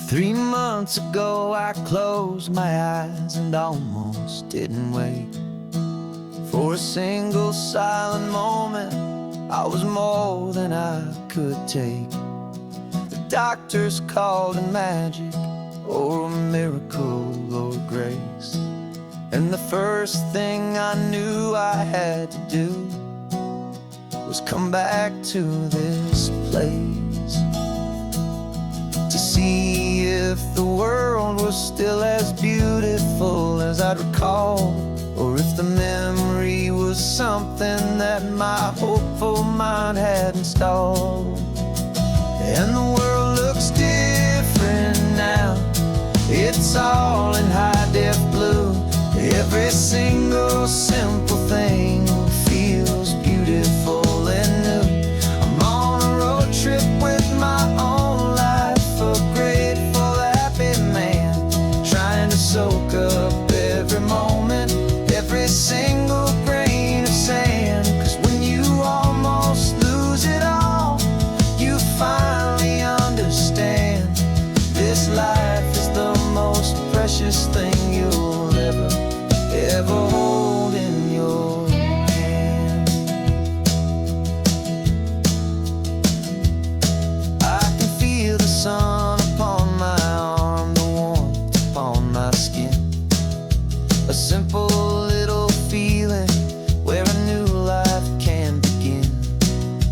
3 months ago I closed my eyes and almost didn't wait for a single silent moment. I was more than I could take. The doctors called it magic, or a miracle, or grace. And the first thing I knew I had to do was come back to this place, to see if the world was still as beautiful as I'd recall, or if the memory was something that my hopeful mind had installed. And the world looks different now. It's all in high-def blue. Every single simple thing feels beautiful and new. I'm on a road trip with my own life, a grateful, happy man, trying to soak up every moment, every single grain of sand. 'Cause when you almost lose it all, you finally understand this life is the most precious thing you'll ever hold in your hand. I can feel the sun upon my arm, the warmth upon my skin, a simple little feeling where a new life can begin.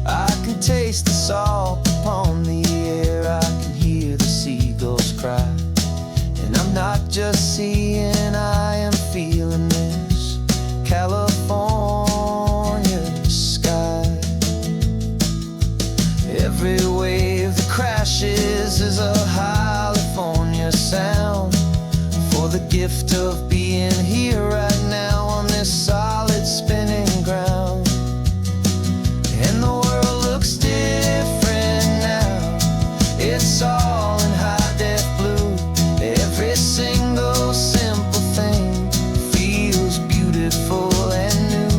I can taste the salt upon the air, I can hear the seagulls cry, and I'm not just seeing, I am feeling this California sky. Every wave that crashes is a California sound, for the gift of being here right now on this solid spinning ground. And the world looks different now. It's all in high-def blue. Every single simple thing feels beautiful and new.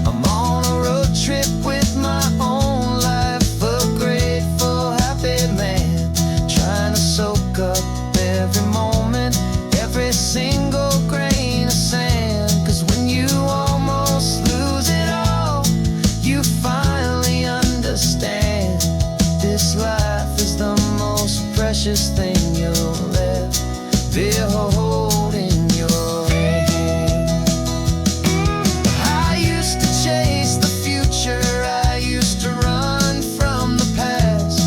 I'm on a road trip with my own life, a grateful, happy man, trying to soak up every moment, every single grain of sand. 'Cause when you almost lose it all, you finally understand this life is the most precious thing you'll ever hold in your hand. I used to chase the future, I used to run from the past.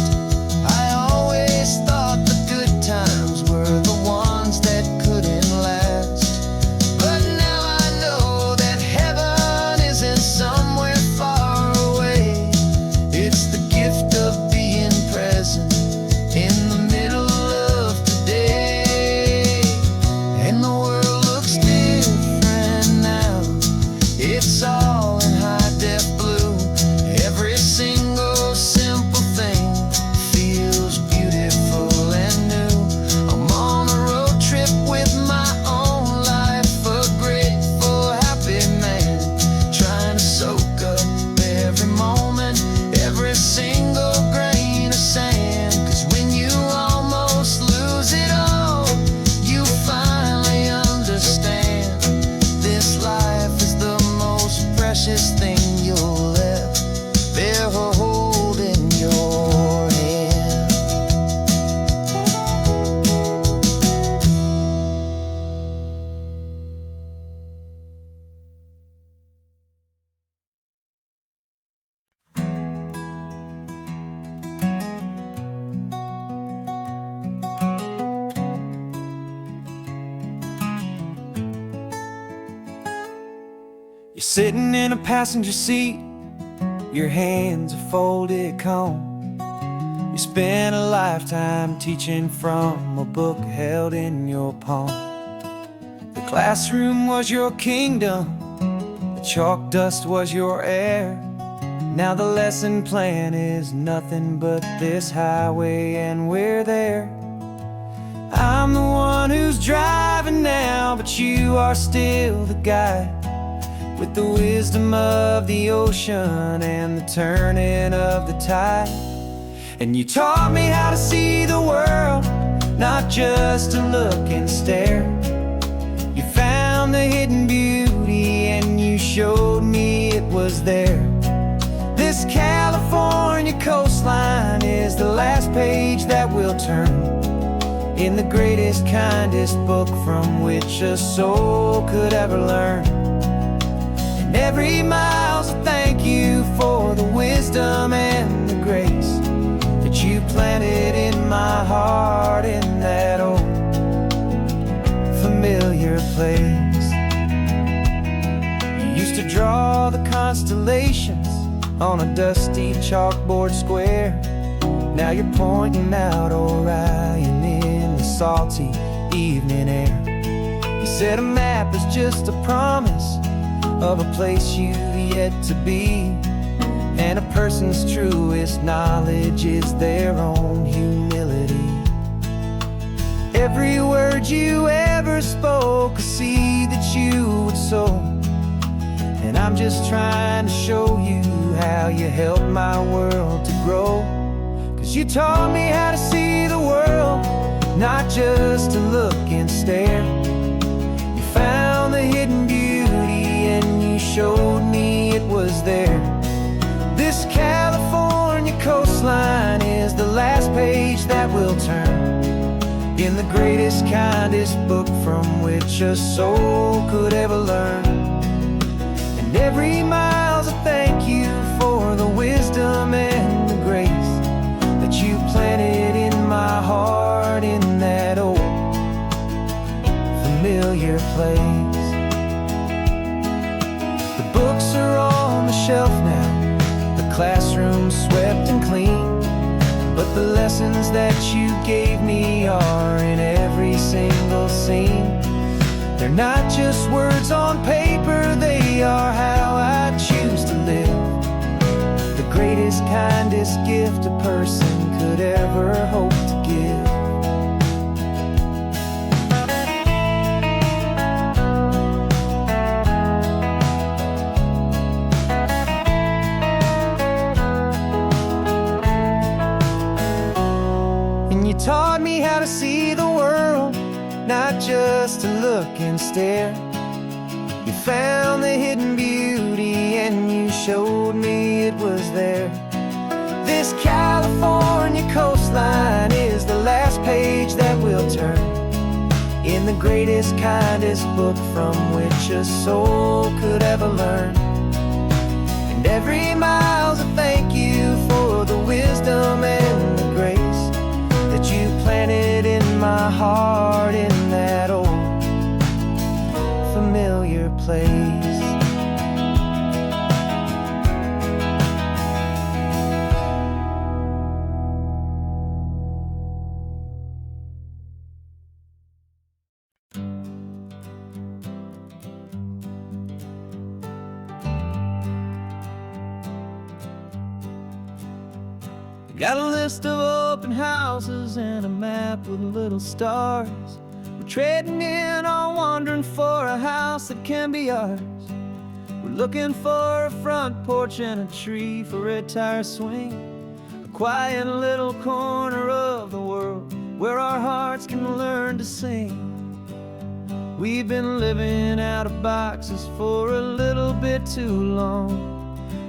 I always thought the good times were the ones that couldn't last. But now I know that heaven isn't somewhere far away. It's the gift of being present in the middle of today. And the world looks different now. It's all in high-def blue. Every single simple thing feels beautiful and new. I'm on a road trip with my own life, a grateful, happy man, trying to soak up every moment, every single grain of sand. 'Cause when you almost lose it all, you finally understand this life is the most precious thing you'll ever hold in your hand. You're sitting in a passenger seat, your hands are folded calm. You spent a lifetime teaching from a book held in your palm. The classroom was your kingdom, the chalk dust was your air. Now the lesson plan is nothing but this highway, and we're there. I'm the one who's driving now, but you are still the guide, with the wisdom of the ocean and the turning of the tide. And you taught me how to see the world not just to look and stare. You found the hidden beauty and you showed me it was there. This California coastline is the last page that we'll turn in the greatest, kindest book from which a soul could ever learn. And every mile's a thank you for the wisdom and the grace that you planted in my heart in that old familiar place. You used to draw the constellations on a dusty chalkboard square. Now you're pointing out Orion in the salty evening air. You said a map is just a promise of a place you've yet to be, and a person's truest knowledge is their own humility. Every word you ever spoke, a seed that you would sow, and I'm just trying to show you how you helped my world to grow. 'Cause you taught me how to see the world, not just to look and stare. You found the hidden beauty and you showed me it was there. This California coastline is the last page that we'll turn in the greatest, kindest book from which a soul could ever learn. And every mile's a thank you for the wisdom and the grace that you planted in my heart in that old familiar place. The books are on the shelf now, the classroom swept and clean, but the lessons that you gave me are in every single scene. They're not just words on paper, they are how I choose to live. The greatest, kindest gift a person could ever hope to give. And you taught me how to see the world, not just to look and stare. You found the hidden beauty and you showed me it was there. This California coastline is the last page that we'll turn in the greatest, kindest book from which a soul could ever learn. And every mile's a thank you for the wisdom and the grace that you planted in my heart in that old familiar place. Got a list of open houses and a map with little stars. We're trading in our wandering for a house that can be ours. We're looking for a front porch and a tree for a tire swing, a quiet little corner of the world where our hearts can learn to sing. We've been living out of boxes for a little bit too long,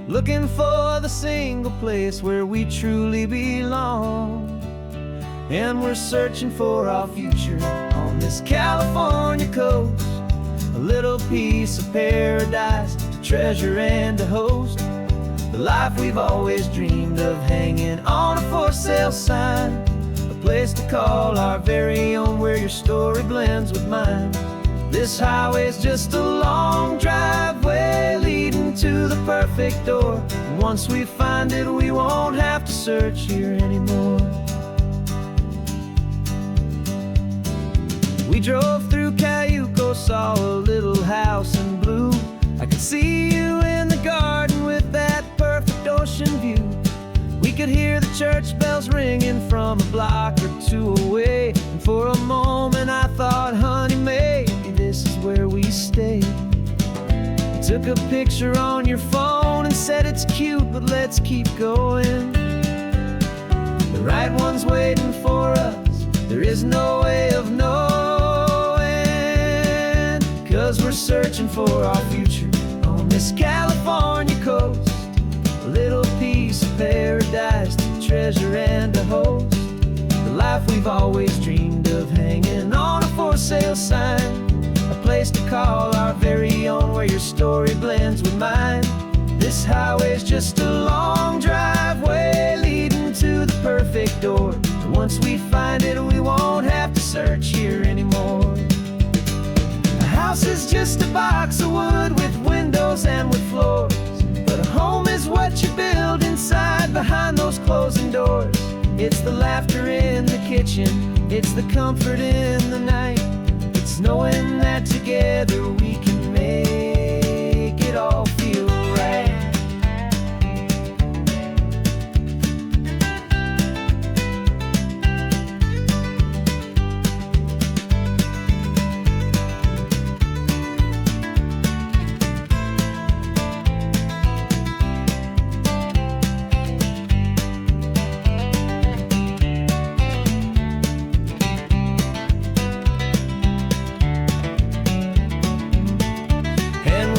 looking for the single place where we truly belong. And we're searching for our future on this California coast, a little piece of paradise to treasure and to host, the life we've always dreamed of hanging on a for sale sign, a place to call our very own where your story blends with mine. This highway's just a long driveway leading to the perfect door, and once we find it we won't have to search here anymore. We drove through Cayuco, saw a little house in blue. I could see you in the garden with that perfect ocean view. We could hear the church bells ringing from a block or two away, and for a moment I thought, honey, maybe this is where we stay. You took a picture on your phone and said it's cute, but let's keep going. The right one's waiting for us, There is no way of knowing, 'cause we're searching for our future on this California coast. A little piece of paradise to treasure and to host. The life we've always dreamed of, hanging on a for sale sign. A place to call our very own, where your story blends with mine. This highway's just a long driveway leading to the perfect door. And once we find it, we won't have to search here anymore. A house is just a box of wood with windows and with floors, but a home is what you build inside behind those closing doors. It's the laughter in the kitchen, it's the comfort in the night. It's knowing that together we can make it all feel right.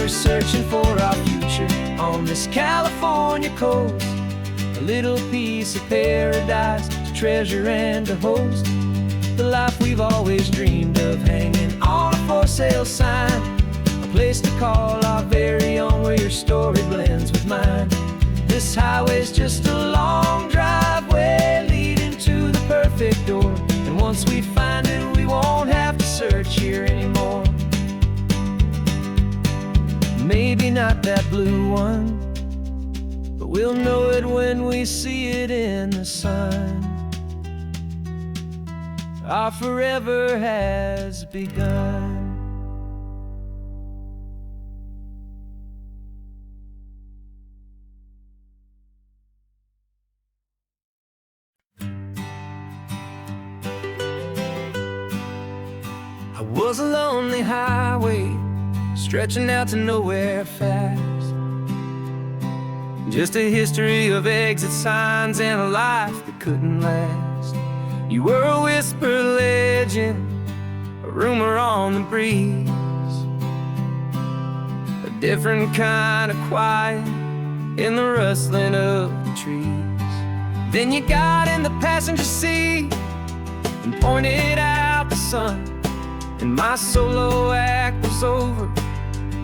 Searching for our future on this California coast. A little piece of paradise to treasure and to host. The life we've always dreamed of, hanging on a for sale sign. A place to call our very own, where your story blends with mine. This highway's just a long driveway leading to the perfect door. And once we find it, we won't have to search here anymore. Maybe not that blue one, but we'll know it when we see it in the sun. Our forever has begun. I was a lonely highway, stretching out to nowhere fast. Just a history of exit signs and a life that couldn't last. You were a whisper legend, a rumor on the breeze, a different kind of quiet in the rustling of the trees. Then you got in the passenger seat and pointed out the sun, and my solo act was over.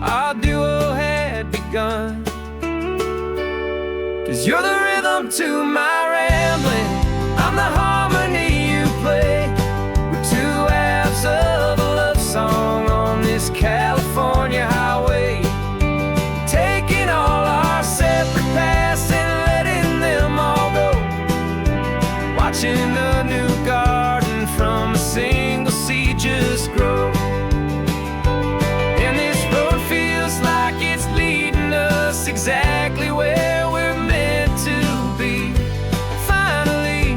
Our duo had begun. 'Cause you're the rhythm to my rambling, I'm the harmony you play. We're two halves of a love song on this California highway, taking all our separate paths and letting them all go. Watching a new garden from a single seed just grow. Exactly where we're meant to be. Finally,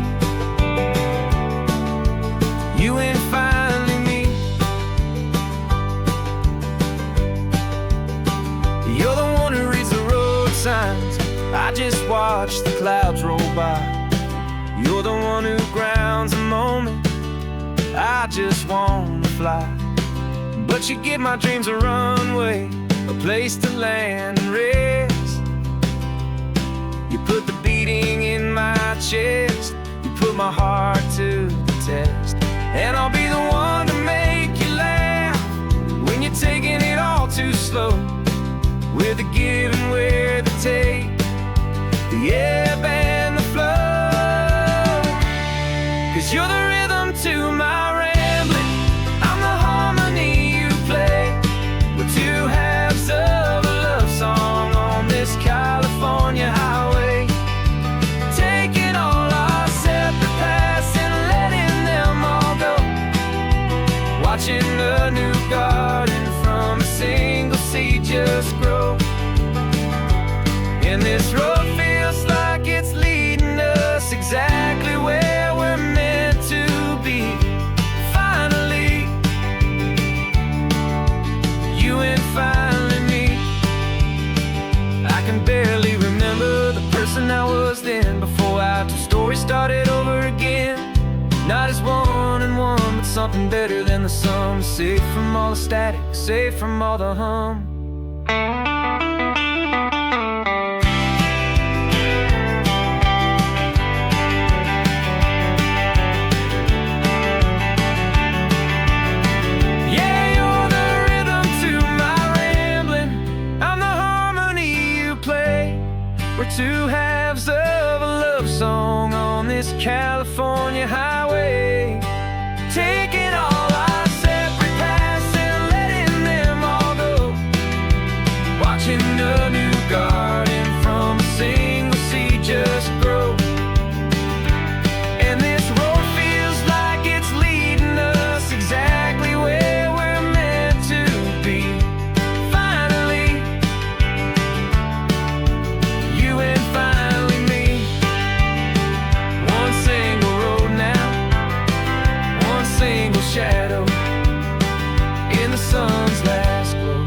you and finally me. You're the one who reads the road signs, I just watch the clouds roll by. You're the one who grounds a moment, I just wanna fly. But you give my dreams a runway, a place to land and rest. You put the beating in my chest, you put my heart to the test. And I'll be the one to make you laugh when you're taking it all too slow. We're the give and we're the take, the ebb and the flow. 'Cause you're the rhythm to my rambling, I'm the harmony you play. We're two halves of a love song on this California highway, taking all our separate paths and letting them all go. Watching a new garden from a single seed just grow. And this road feels like it's leading us exactly where we're meant to be. Finally, you and finally me. I can barely remember the person I was then, before our two stories started over again. Not as one something better than the sum. Safe from all the static, safe from all the hum. We're two halves of a love song on this California highway, taking all our separate paths and letting them all go, watching a new garden from a single seed just grow. And this road feels like it's leading us exactly where we're meant to be. Finally, you and finally me. One single road now, one single shadow in the sun's last glow.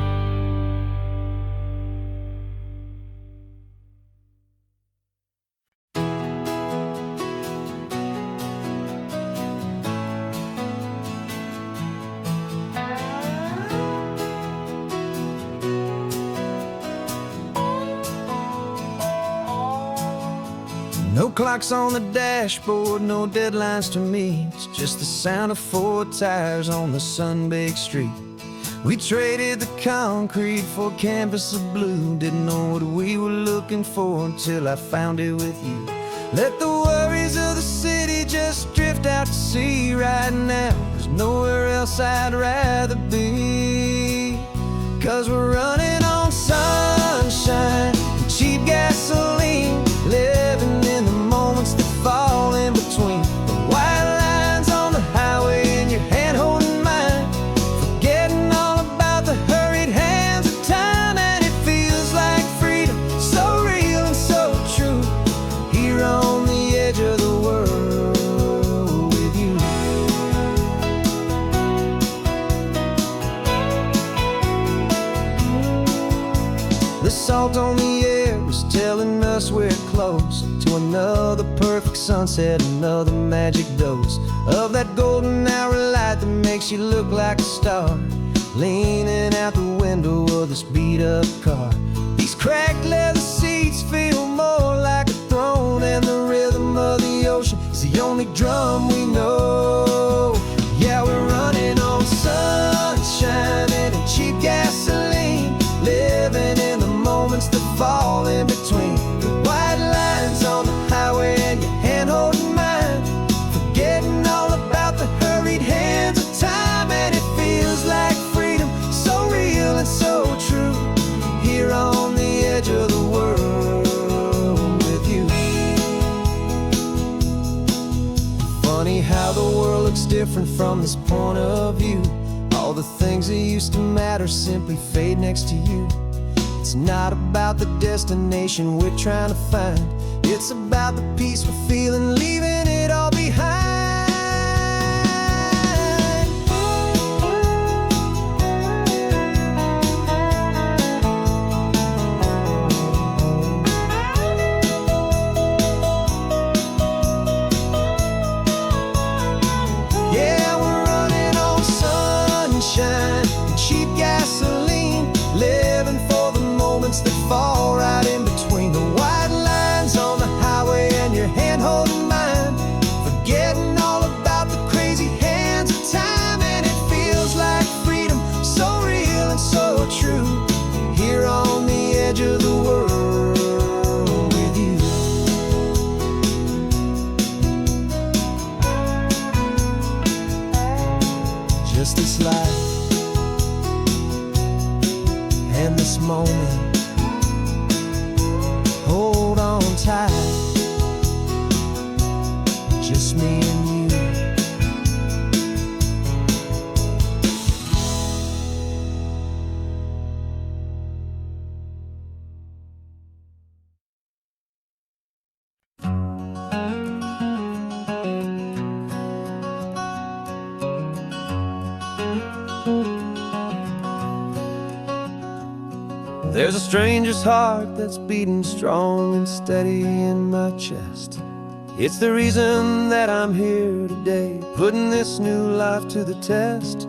No clocks on the dashboard, no deadlines to meet. It's just the sound of 4 tires on the sun-baked street. We traded the concrete for a canvas of blue. Didn't know what we were looking for until I found it with you. Let the worries of the city just drift out to sea right now. There's nowhere else I'd rather be. 'Cause we're running on sunshine and cheap gasoline, living in the moments that fall in between. The white lines on the highway and your hand holding mine, forgetting all about the hurried hands of time. And it feels like freedom, so real and so true, here on the edge of the world with you. The salt on the air is telling us we're close to another perfect sunset, another magic dose of that golden hour light that makes you look like a star, leaning out the window of this beat-up car. These cracked leather seats feel more like a throne, and the rhythm of the ocean is the only drum we know. Yeah, we're running on sunshine and cheap gasoline, living in the moments that fall in between. The white lines on the highway and your hand holding mine, forgetting all about the hurried hands of time. And it feels like freedom, so real and so true, here on the edge of the world with you. Funny how the world looks different from this point of view. All the things that used to matter simply fade next to you. It's not about the destination we're trying to find, it's about the peace we're feeling, leaving it all behind. Yeah, we're running on sunshine and cheap gasoline, living for the moments that fall right in between. The white lines on the highway and your hand holding mine, forgetting all about the crazy hands of time. And it feels like freedom, so real and so true, here on the edge of the world with you. Just this life and this moment, hold on tight, just me and you. There's a stranger's heart that's beating strong and steady in my chest. It's the reason that I'm here today, putting this new life to the test.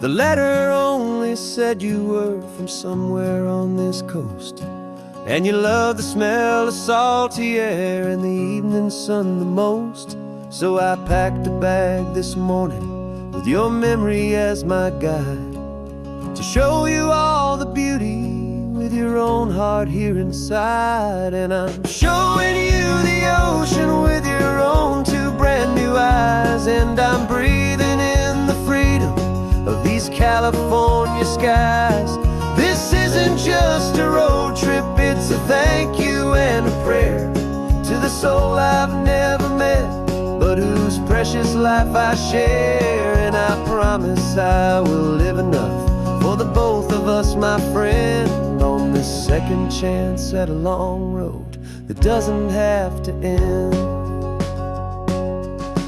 The letter only said you were from somewhere on this coast, and you love the smell of salty air and the evening sun the most. So I packed a bag this morning with your memory as my guide, to show you all the beauty with your own heart here inside. And I'm showing you the ocean with your own two brand new eyes, and I'm breathing in the freedom of these California skies. This isn't just a road trip, it's a thank you and a prayer to the soul I've never met, but whose precious life I share. And I promise I will live enough for the both of us, my friend, on this second chance at a long road that doesn't have to end.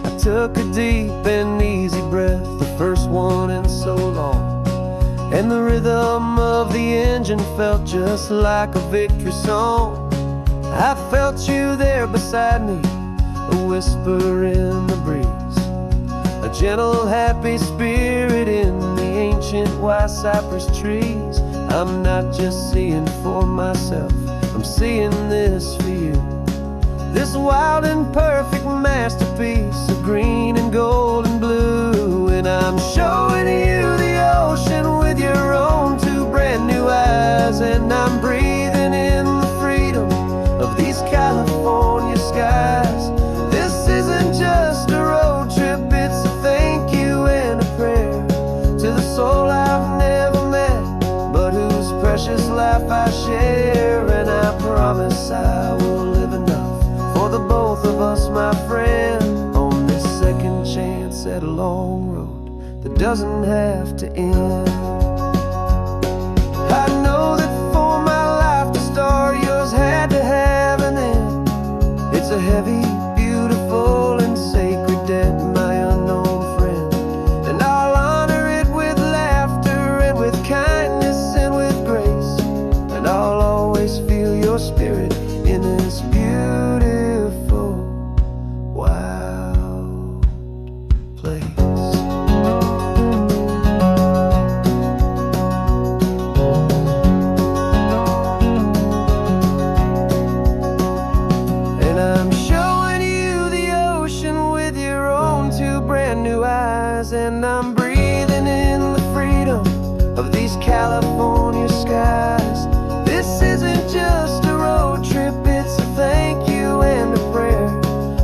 I took a deep and easy breath, the first one in so long, and the rhythm of the engine felt just like a victory song. I felt you there beside me, a whisper in the breeze, a gentle happy spirit in the ancient white cypress trees. I'm not just seeing for myself, I'm seeing this for you, this wild and perfect masterpiece of green and gold and blue. And I'm showing you the ocean with your own two brand new eyes, and I'm breathing in the freedom of these California skies. This isn't just a road trip, it's a thank you and a prayer to the soul I've never met, but whose precious life I share. And I promise I will live enough for the both of us, my friend, on this second chance at a long road that doesn't have to end. I know that for my life to start, yours had to have an end. It's a heavy, beautiful, and sacred debt, my unknown friend, and I'll honor it with laughter and with kindness and with grace, and I'll always feel your spirit in this beautiful, wild place. And I'm showing you the ocean with your own two brand new eyes, and I'm breathing in the freedom of these California skies. This isn't just a road trip, it's a thank you and a prayer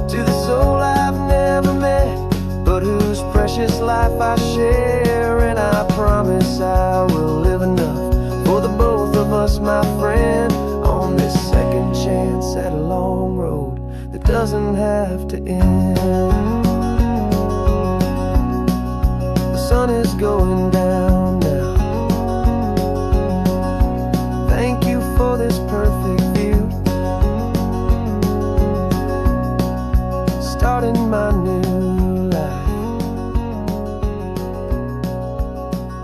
to the soul I've never met, but whose precious life I share. And I promise I will live enough for the both of us, my friend, on this second chance at a long road that doesn't have to end. The sun is going down now. Thank you for this perfect view, starting my new life,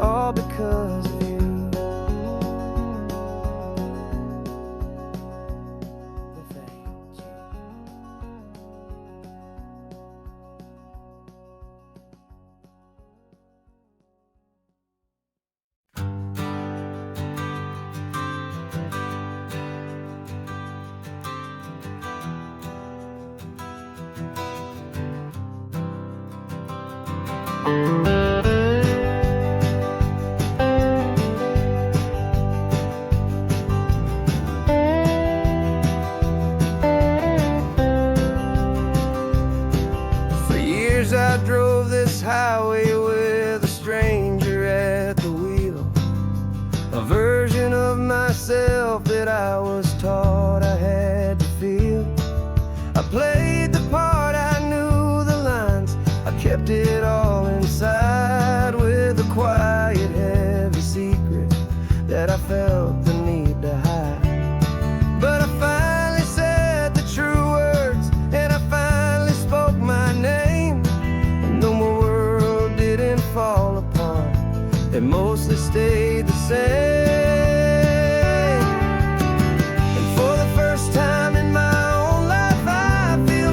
all because of you. Thank you. For years I drove this highway with a stranger at the wheel, a version of myself that I was taught I had to feel. I played the part, I knew the lines, I kept it all inside with a quiet, heavy secret that I felt the need to hide. But I finally said the true words, and I finally spoke my name, and though my world didn't fall apart, it mostly stayed the same. And for the first time in my own life, I feel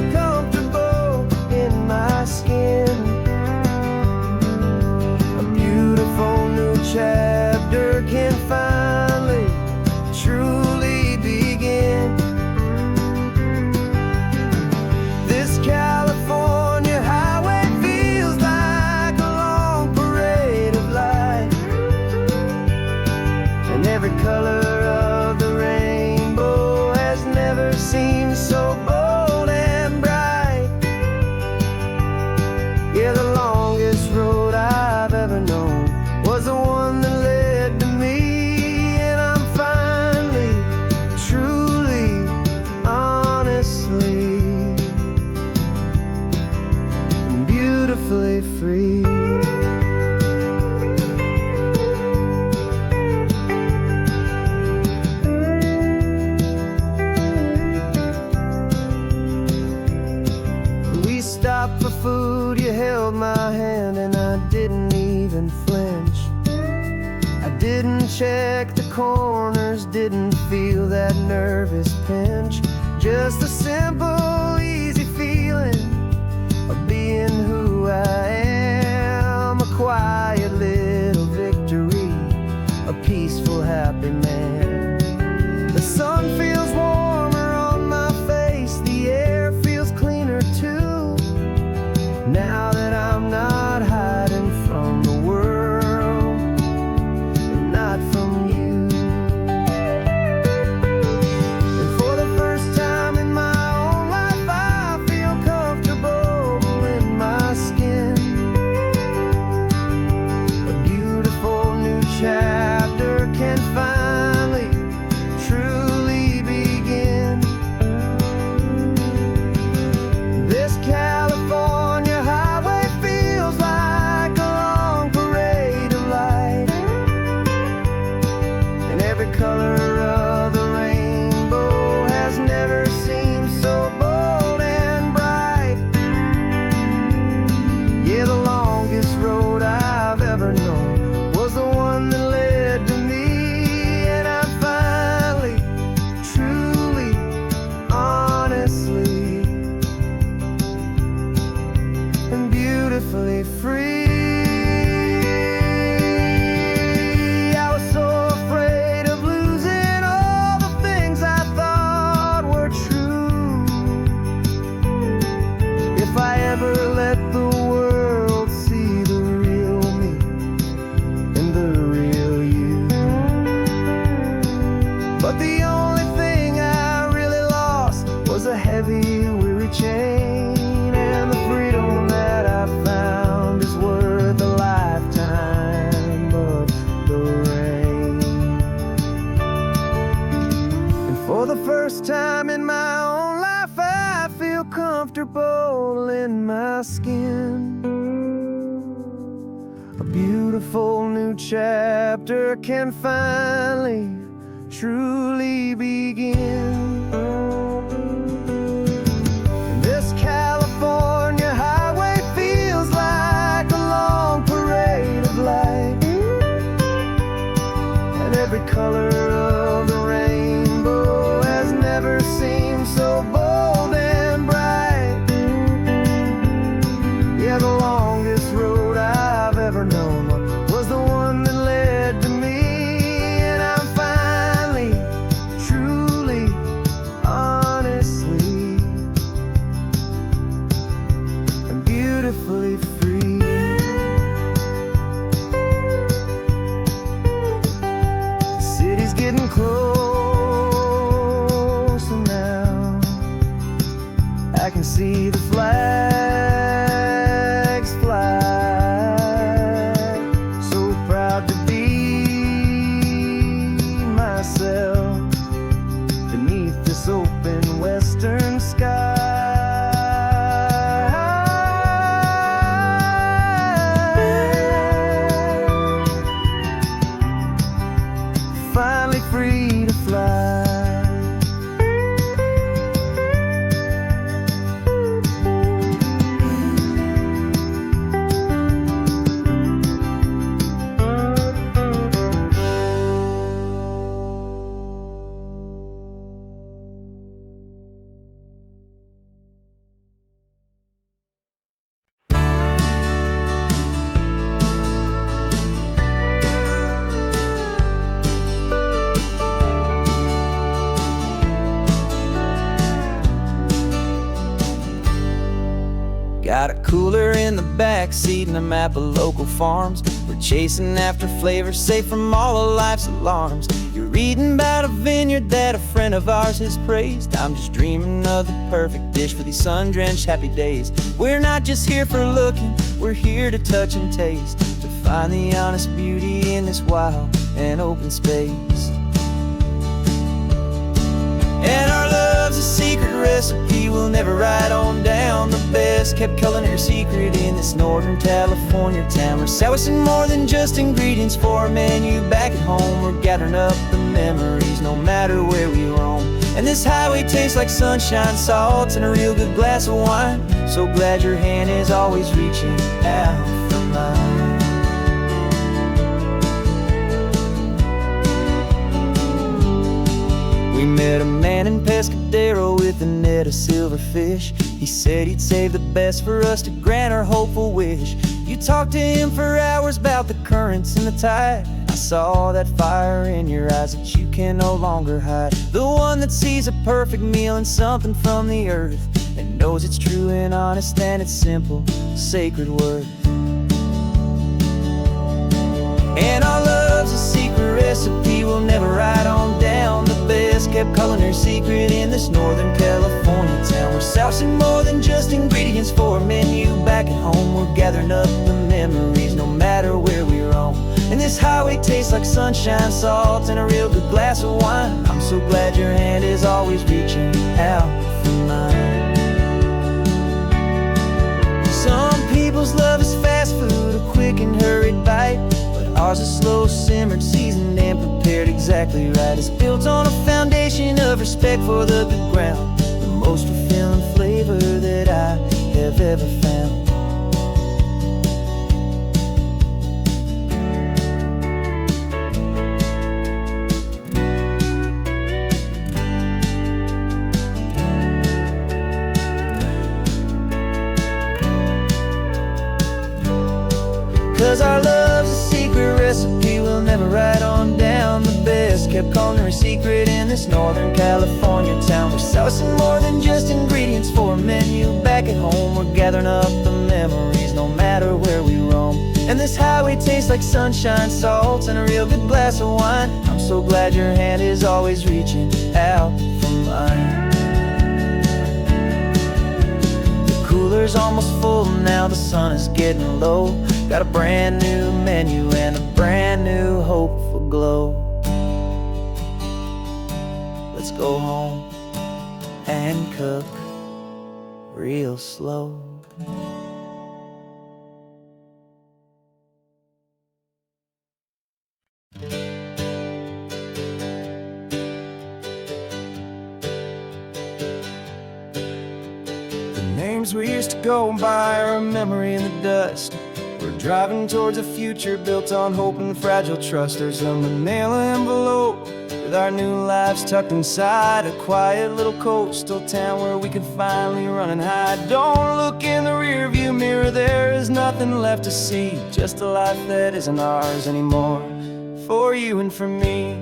beautifully free. We stopped for food, you held my hand, and I didn't even flinch. I didn't check the corners, didn't feel that nervous pinch. Just a simple, easy feeling of being who I am. A quiet little victory, a peaceful, happy man. The sun feels warmer on my face, the air feels cleaner too. Now that I'm not hiding from the world, and not from you. And for the first time in my own life, I feel comfortable in my skin. A beautiful new chapter can finally, truly begin. This California highway feels like a long parade of light, and every color of the rainbow has never seemed so bold and bright. Yeah, the longest road I've ever known was the one that led to me, and I'm finally, truly, honestly, and beautifully free. I was so afraid of losing all the things I thought were true. If I ever let the world see the real me and the real you. But the only thing I really lost was a heavy, weary chain, and the freedom that I found is worth a lifetime of the rain. And for the first time in my own life, I feel comfortable in my skin. A beautiful new chapter can finally, truly begin. This California highway feels like a long parade of light, and every color of the rainbow has never seemed so bold and bright. Yeah, the longest road I've ever known was the one that led to me, and I'm finally, truly, honestly, and beautifully free. The city's getting closer now. I can see the flags fly. So proud to be myself beneath this open western sky. Finally free to fly. Got a cooler in the back seat and a map of local farms. We're chasing after flavors safe from all of life's alarms. You're reading about a vineyard that a friend of ours has praised. I'm just dreaming of the perfect dish for these sun-drenched happy days. We're not just here for looking, we're here to touch and taste, to find the honest beauty in this wild and open space. And our love's a secret recipe we'll never write on down. The best kept culinary secret in this Northern California town. We're salvaging more than just ingredients for a menu back at home. We're gathering up the memories no matter where we roam. And this highway tastes like sunshine, salt, and a real good glass of wine. So glad your hand is always reaching out for mine. We met a man in Pescadero with a net of silverfish. He said he'd save the best for us to grant our hopeful wish. You talked to him for hours about the currents and the tide. I saw that fire in your eyes that you can no longer hide. The one that sees a perfect meal and something from the earth, and knows it's true and honest and it's simple, sacred word. And our love's a secret recipe we'll never write on down. The best kept culinary secret in this Northern California town. We're salvaging more than just ingredients for a menu back at home. We're gathering up the memories no matter where we roam. And this highway tastes like sunshine, salt, and a real good glass of wine. I'm so glad your hand is always reaching out for mine. Some people's love is fast food, a quick and hurried bite, but ours is slow simmered, seasoned, and prepared exactly right. It's built on a foundation of respect for the good ground, the most fulfilling flavor that I have ever found. 'Cause our love's a secret recipe we'll never write on down. The best kept culinary secret in this Northern California town. We're salvaging more than just ingredients for a menu back at home. We're gathering up the memories no matter where we roam. And this highway tastes like sunshine, salt, and a real good glass of wine. I'm so glad your hand is always reaching out for mine. The cooler's almost full now, the sun is getting low. Got a brand new menu and a brand new hopeful glow. Let's go home and cook real slow. The names we used to go by are a memory in the dust. We're driving towards a future built on hope and fragile trust. There's a manila envelope with our new lives tucked inside, a quiet little coastal town where we can finally run and hide. Don't look in the rearview mirror, there is nothing left to see, just a life that isn't ours anymore, for you and for me.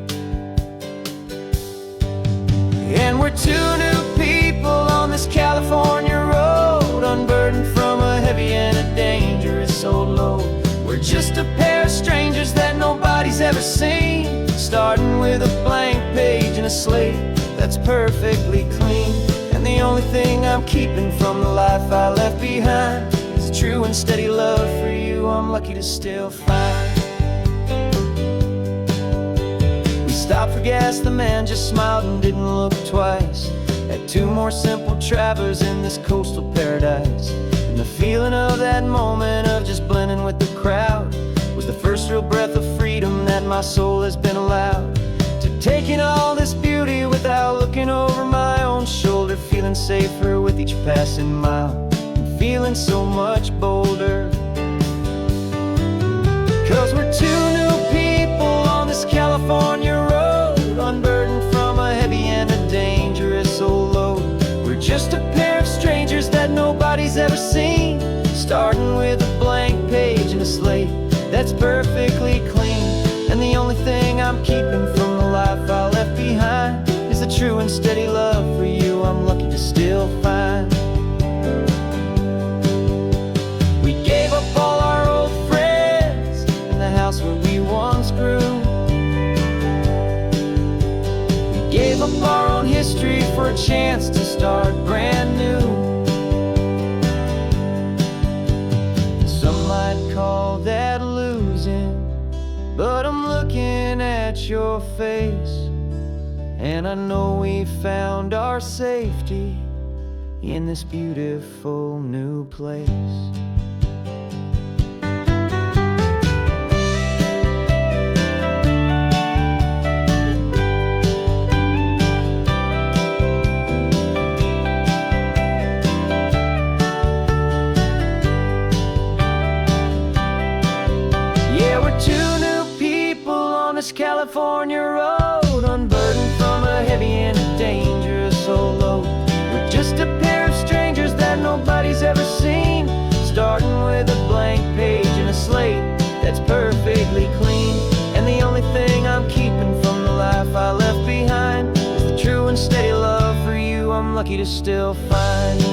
And we're two new people on this California road, unburdened from a heavy and a dangerous old load. We're just a pair of strangers that nobody's ever seen, starting with a blank page and a slate that's perfectly clean. And the only thing I'm keeping from the life I left behind is a true and steady love for you I'm lucky to still find. We stopped for gas, the man just smiled and didn't look twice. Had two more simple travelers in this coastal paradise. And the feeling of that moment of just blending with the crowd was the first real breath of freedom that my soul has been allowed to take in all this beauty without looking over my own shoulder, feeling safer with each passing mile and feeling so much bolder. 'Cause we're two new people on this California road, unburdened from a heavy and a dangerous old load. We're just a pair of strangers that nobody's ever seen, starting with a blank page and a slate that's perfectly clean. And the only thing I'm keeping from the life I left behind is a true and steady love for you I'm lucky to still find. We gave up all our old friends and the house where we once grew. We gave up our own history for a chance to start brand new. Some might call that losing, but I'm looking at your face And I know we found our safety in this beautiful new place. Yeah, we're two new people on this California road, unburdened from a heavy and a dangerous old load. We're just a pair of strangers that nobody's ever seen, starting with a blank page and a slate that's perfectly clean. And the only thing I'm keeping from the life I left behind is the true and steady love for you I'm lucky to still find.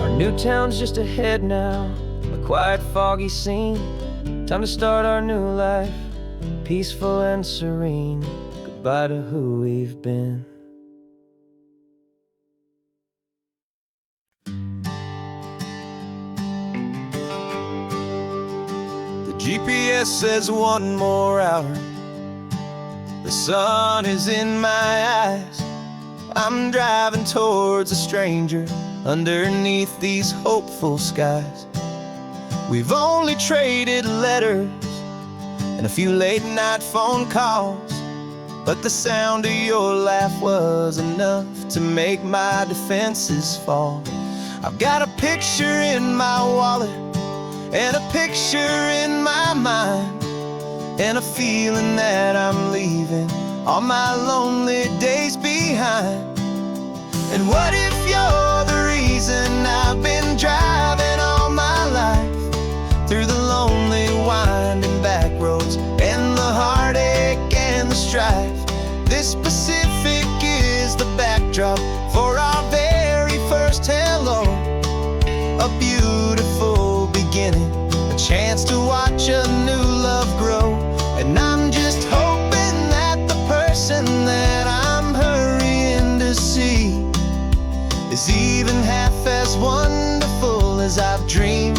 Our new town's just ahead now, a quiet, foggy scene. Time to start our new life, peaceful and serene. Goodbye to who we've been. The GPS says 1 more hour. The sun is in my eyes. I'm driving towards a stranger underneath these hopeful skies. We've only traded letters and a few late-night phone calls, but the sound of your laugh was enough to make my defenses fall. I've got a picture in my wallet and a picture in my mind, and a feeling that I'm leaving all my lonely days behind. And what if you're the reason I've been driving all my life, through the lonely winding back roads and the heartache and the strife? This Pacific is the backdrop for our very first hello. A beautiful beginning, a chance to watch a new love grow. And I'm just hoping that the person that I'm hurrying to see is even half as wonderful as I've dreamed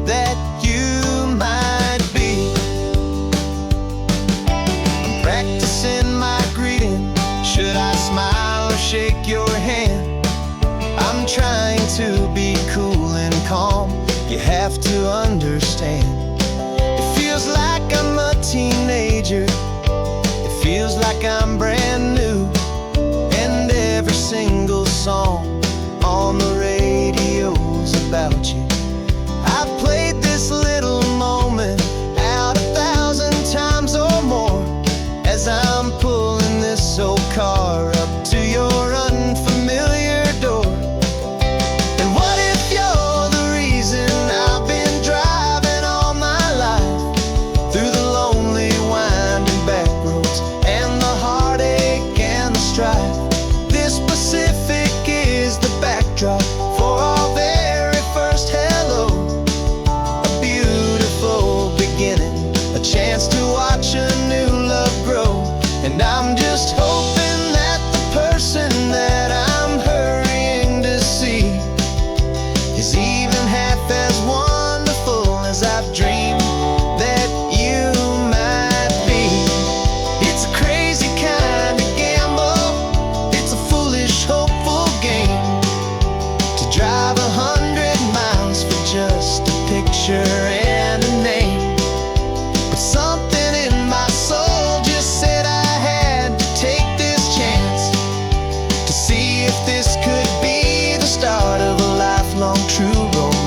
that you might be. I'm practicing my greeting. Should I smile or shake your hand? I'm trying to be cool and calm. You have to understand. It feels like I'm a teenager. It feels like I'm brand new. And every single song on the radio's about you. I've played this little moment out 1,000 times or more, as I'm pulling this old car up to your unfamiliar door. And what if you're the reason I've been driving all my life, through the lonely winding back roads and the heartache and the strife? This Pacific is the backdrop for our very first hello. A beautiful beginning, a chance to watch a new love grow. And I'm just hoping that the person that I'm hurrying to see is even half as wonderful as I've dreamed that you might be. It's a crazy kind of gamble. It's a foolish, hopeful game, to drive 100 miles for just a picture and a name. But something in my soul just said I had to take this chance, to see if this could be the start of a lifelong true romance.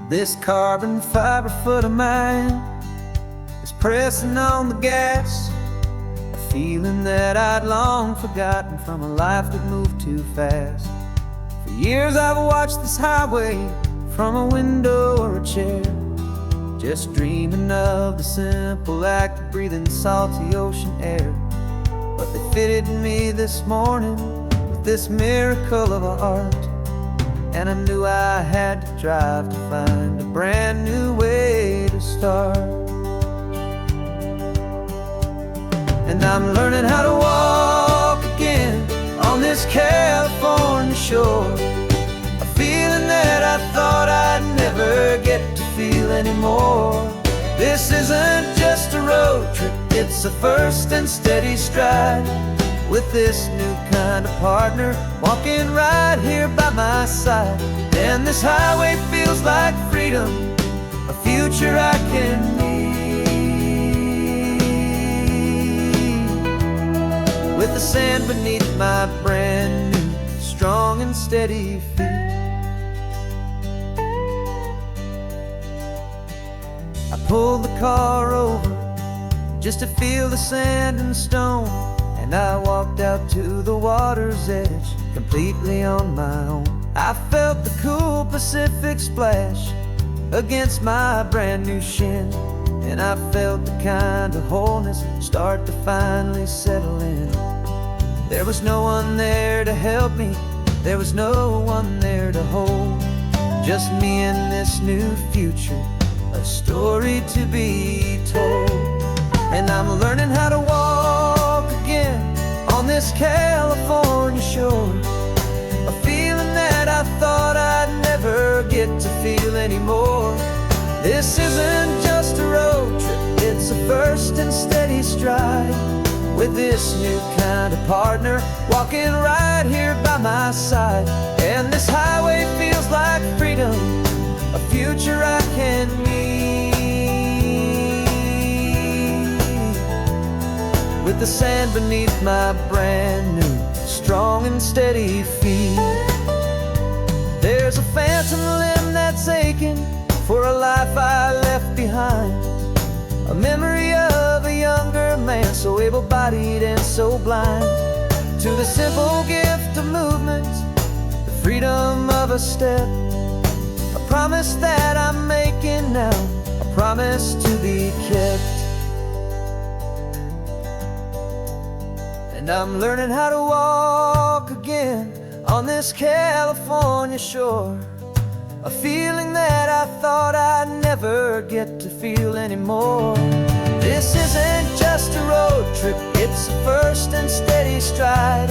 This carbon fiber foot of mine is pressing on the gas, a feeling that I'd long forgotten from a life that moved too fast. For years I've watched this highway from a window or a chair, just dreaming of the simple act of breathing salty ocean air. But they fitted me this morning with this miracle of art, and I knew I had to drive to find a brand new way to start. And I'm learning how to walk again on this California shore, a feeling that I thought I'd never get to feel anymore. This isn't just a road trip, it's a first and steady stride, with this new kind of partner walking right here by my side. And this highway feels like freedom, a future I can need, with the sand beneath my brand new strong and steady feet. I pulled the car over just to feel the sand and stone, and I walked out to the water's edge completely on my own. I felt the cool Pacific splash against my brand new shin, and I felt the kind of wholeness start to finally settle in. There was no one there to help me, there was no one there to hold, just me and this new future, a story to be told. And I'm learning how to walk again on this California shore, a feeling that I thought I'd never get to feel anymore. This isn't just a road trip, it's a first and steady stride, with this new kind of partner walking right here by my side. And this highway feels like freedom, a future I can need, with the sand beneath my brand new strong and steady feet. There's a phantom limb that's aching for a life I left behind, a memory of a younger man, so able-bodied and so blind, to the simple gift of movement, the freedom of a step, a promise that I'm making now, a promise to be kept. And I'm learning how to walk again on this California shore, a feeling that I thought I'd never get to feel anymore. This isn't just a road trip, it's a first and steady stride,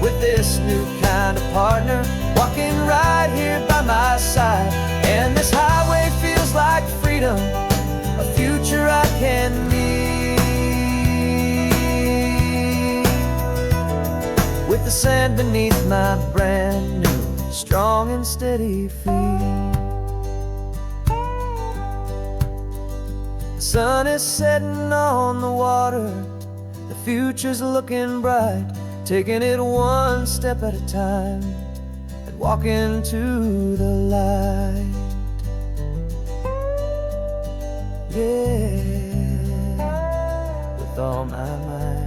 with this new kind of partner walking right here by my side. And this highway feels like freedom, a future I can need, with the sand beneath my brand new strong and steady feet. The sun is setting on the water, the future's looking bright, taking it one step at a time and walking to the light. Yeah, with all my might.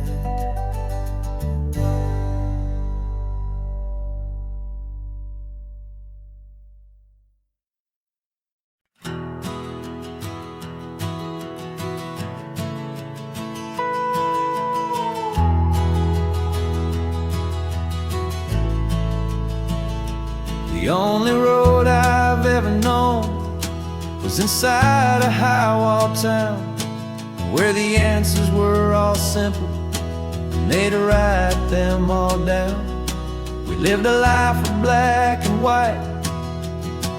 The only road I've ever known was inside a high-wall town, where the answers were all simple, and they'd write them all down. We lived a life of black and white,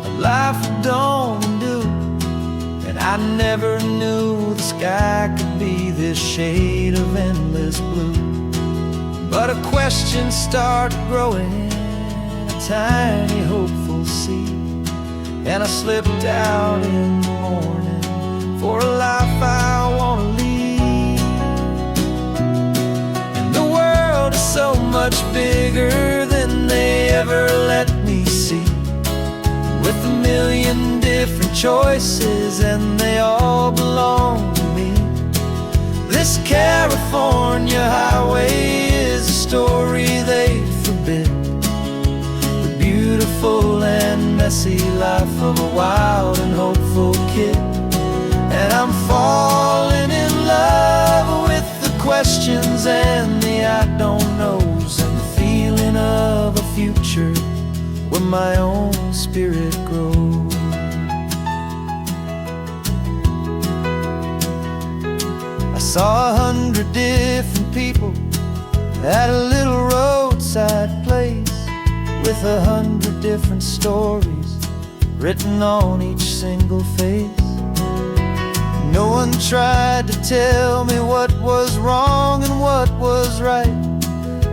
a life of dawn and dew, and I never knew the sky could be this shade of endless blue. But a question started growing, tiny hopeful seed, and I slipped out in the morning for a life I want to lead. And the world is so much bigger than they ever let me see, with a million different choices and they all belong to me. This California highway is a story they forbid, beautiful and messy life of a wild and hopeful kid. And I'm falling in love with the questions and the I don't knows, and the feeling of a future where my own spirit grows. I saw 100 different simple, at a little roadside place with 100 different stories written on each single face. No one tried to tell me what was wrong and what was right.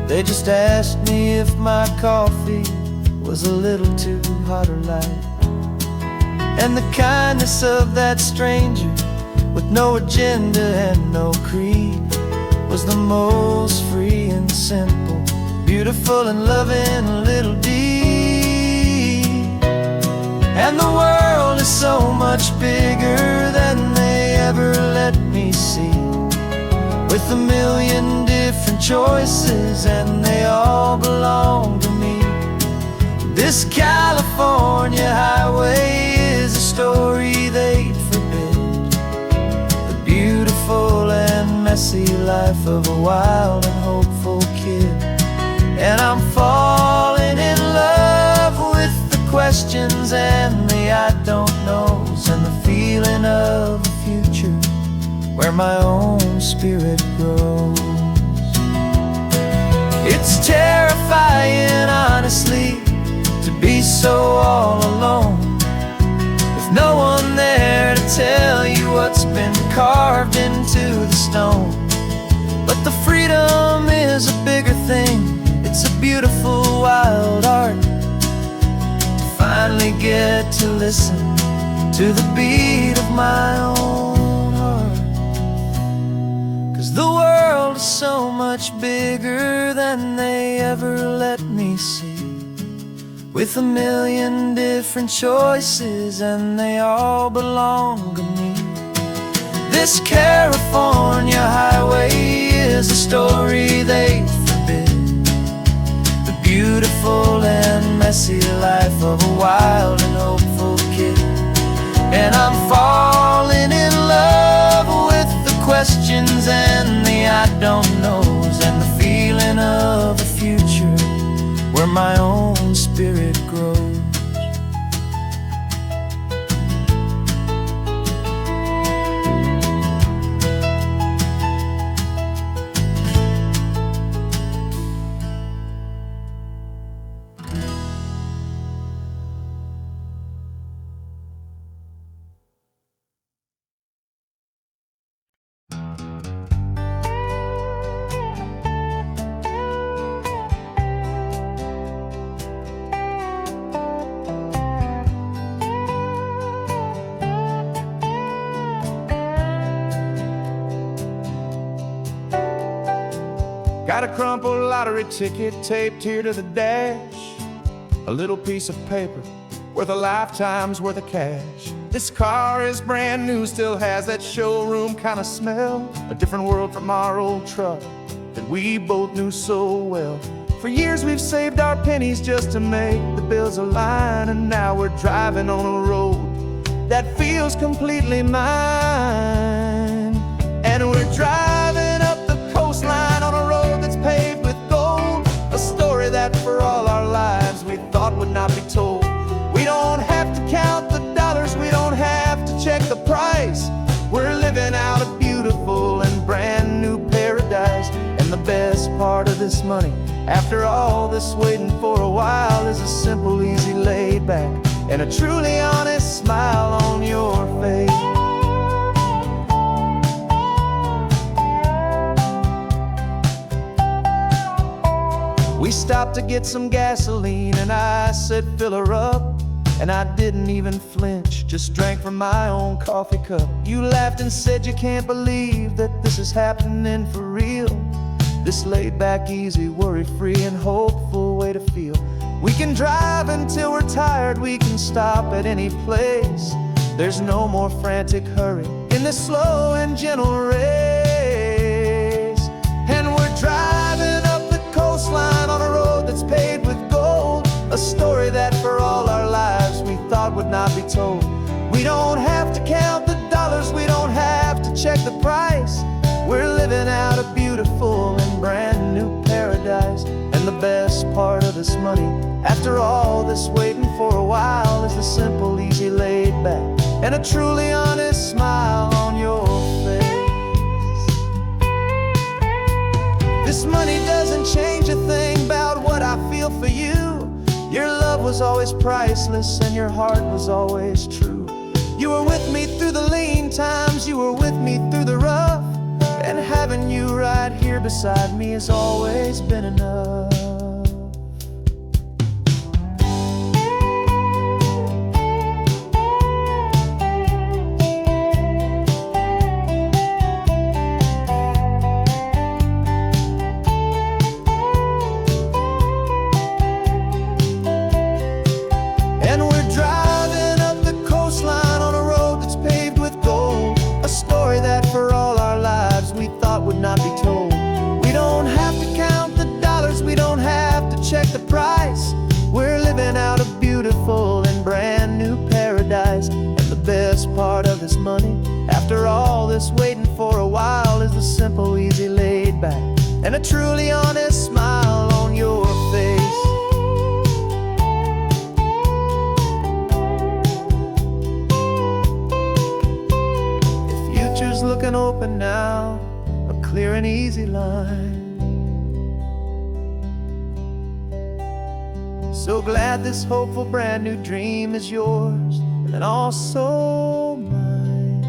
They just asked me if my coffee was a little too hot or light. And the kindness of that stranger, with no agenda and no creed, was the most free and simple, beautiful and loving little deed. And the world is so much bigger than they ever let me see, with a million different choices and they all belong to me. This California highway is a story they'd forbid, the beautiful and messy life of a wild and hopeful kid. And I'm falling in love with the questions and the I don't knows, and the feeling of a future where my own spirit grows. It's terrifying, honestly, to be so all alone, with no one there to tell you what's been carved into the stone. But the freedom is a bigger thing, it's a beautiful wild art, to finally get to listen to the beat of my own heart. 'Cause the world is so much bigger than they ever let me see, with a million different choices and they all belong to me. This California highway is a story they forbid, the beautiful and messy life of a wild and hopeful kid. And I'm falling in love with the questions and the I don't knows, and the feeling of a future where my own spirit grows. Got a crumpled lottery ticket taped here to the dash, a little piece of paper worth a lifetime's worth of cash. This car is brand new, still has that showroom kind of smell, a different world from our old truck that we both knew so well. For years we've saved our pennies just to make the bills align, and now we're driving on a road that feels completely mine. And we're driving up the coastline on a road that's paved with gold, a story that for all our lives we thought would not be told. We don't have to count the dollars, we don't have to check the price. We're living out a beautiful and brand new paradise. And the best part of this money, after all this waiting for a while, is a simple, easy, laid back, and a truly honest smile on your face. We stopped to get some gasoline and I said fill her up, and I didn't even flinch, just drank from my own coffee cup. You laughed and said you can't believe that this is happening for real. This laid back, easy, worry-free and hopeful way to feel. We can drive until we're tired, we can stop at any place. There's no more frantic hurry in this slow and gentle race. And we're driving up the coastline on a road that's paved with gold, a story that for all our lives we thought would not be told. We don't have to count the dollars, we don't have to check the price. We're living out a beautiful and brand new paradise. And the best part of this money, after all this waiting for a while, is the simple, easy, laid back, and a truly honest smile on your face. This money doesn't change a thing about what I feel for you. Your love was always priceless and your heart was always true. You were with me through the lean times, you were with me through the rough, and having you right here beside me has always been enough. Would not be told. We don't have to count the dollars, we don't have to check the price. We're living out a beautiful and brand new paradise. And the best part of this money, after all this waiting for a while, is the simple, easy, laid back, and a truly honest smile on your face. The future's looking open now, clear and easy line. So glad this hopeful brand new dream is yours and also mine.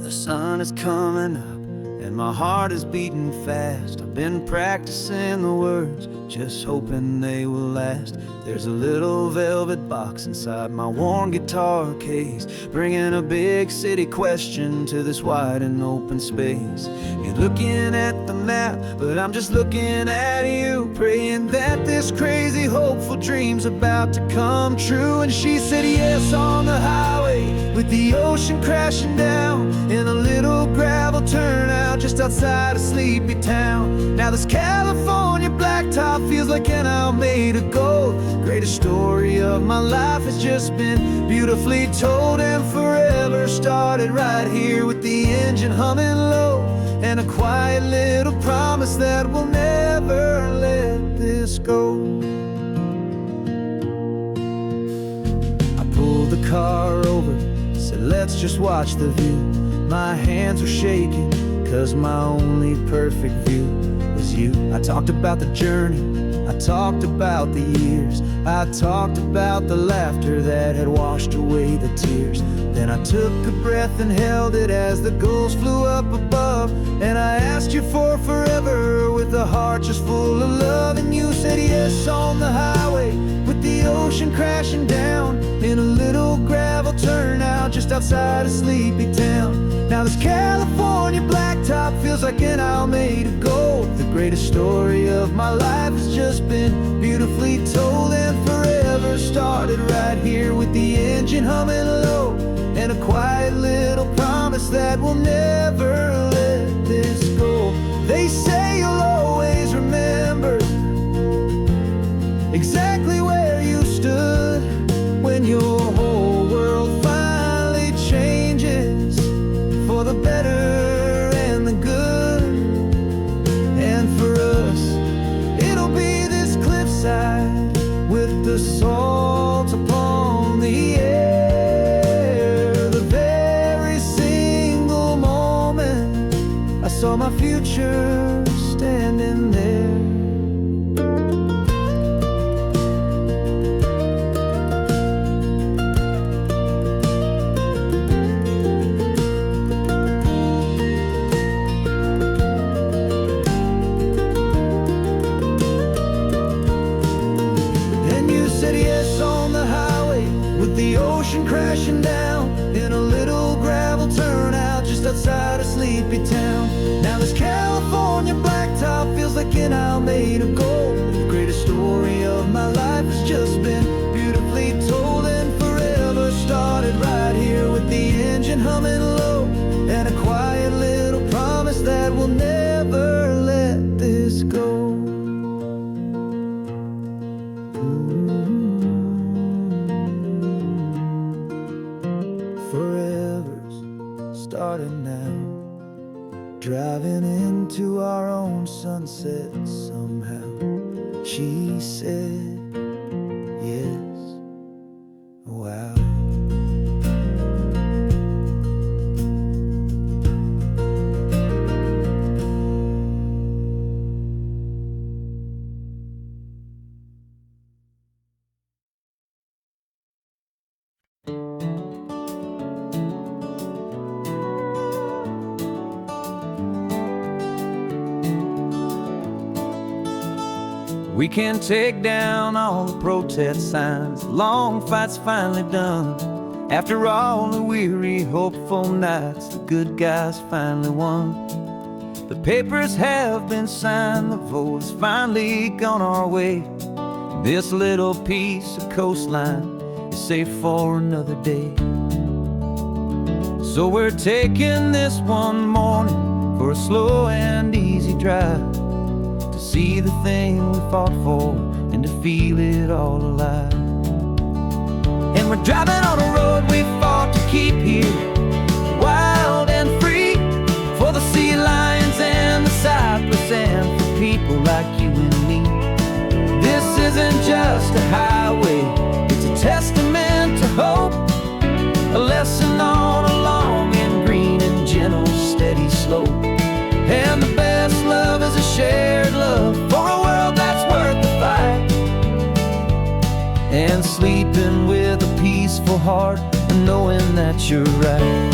The sun is coming up and my heart is beating fast. I've been practicing the words, just hoping they will last. There's a little velvet box inside my worn guitar case, bringing a big city question to this wide and open space. You're looking at the map, but I'm just looking at you, praying that this crazy hopeful dream's about to come true. And she said yes on the highway, with the ocean crashing down, in a little gravel turnout just outside a sleepy town. Now this California blacktop feels like an owl made of gold. Greatest story of my life has just been beautifully told, and forever started right here with the engine humming low, and a quiet little promise that we'll never let this go. I pulled the car over, said let's just watch the view. My hands were shaking, cause my only perfect view was you. I talked about the journey, I talked about the years, I talked about the laughter that had washed away the tears. Then I took a breath and held it as the gulls flew up above, and I asked you for forever with a heart just full of love. And you said yes on the highway, with the ocean crashing down, in a little gravel turnout just outside a sleepy town. Now this California blacktop feels like an owl made of gold. The greatest story of my life has just been beautifully told, and forever started right here with the engine humming low, and a quiet little promise that we'll never let this go. They say you'll always remember exactly where you stood when your whole world finally changes for the better and the good. And for us, it'll be this cliffside with the salt upon the air. The very single moment I saw my future standing there. The ocean crashing down, in a little gravel turnout just outside a sleepy town. Now this California blacktop feels like an owl made of gold. The greatest story of my life has just been beautifully told, and forever started right here with the engine humming low, and a quiet little promise that we'll never let this go. Forever's starting now, driving sunset somehow. She said, yes, wow. We can take down all the protest signs. Long fight's finally done. After all the weary, hopeful nights, the good guys finally won. The papers have been signed, the vote's finally gone our way. This little piece of coastline is safe for another day. So we're taking this one morning for a slow and easy drive, to see the thing we fought for and to feel it all alive. And we're driving on a road we fought to keep here, wild and free, for the sea lions and the cypress and for people like you and me. This isn't just a highway, it's a testament to hope, a lesson on a long and green and gentle steady slope. And the best love is a shared love for a world that's worth the fight, and sleeping with a peaceful heart and knowing that you're right.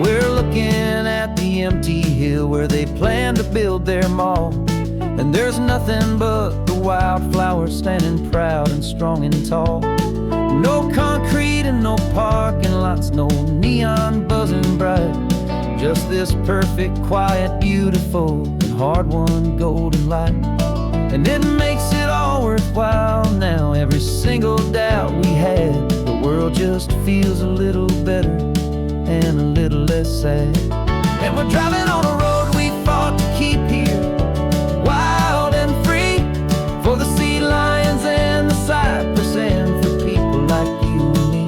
We're looking at the empty hill where they plan to build their mall, and there's nothing but the wildflowers standing proud and strong and tall. No concrete and no parking lots, no neon buzzing bright, just this perfect, quiet, beautiful, and hard-won golden light. And it makes it all worthwhile now. Every single doubt we had, the world just feels a little better and a little less sad. And we're driving on a road we fought to keep here, wild and free, for the sea lions and the cypress and for people like you and me.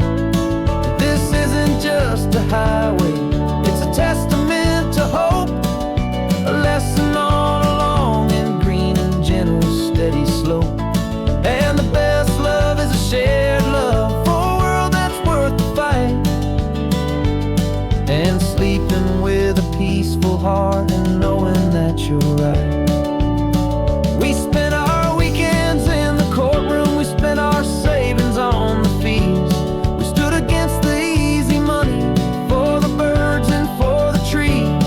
This isn't just a highway, it's a testament to hope, a lesson on a long and green and gentle steady slope. And the best love is a shared love for a world that's worth the fight, and sleeping with a peaceful heart and knowing that you're right. We spent our weekends in the courtroom, we spent our savings on the fees. We stood against the easy money for the birds and for the trees.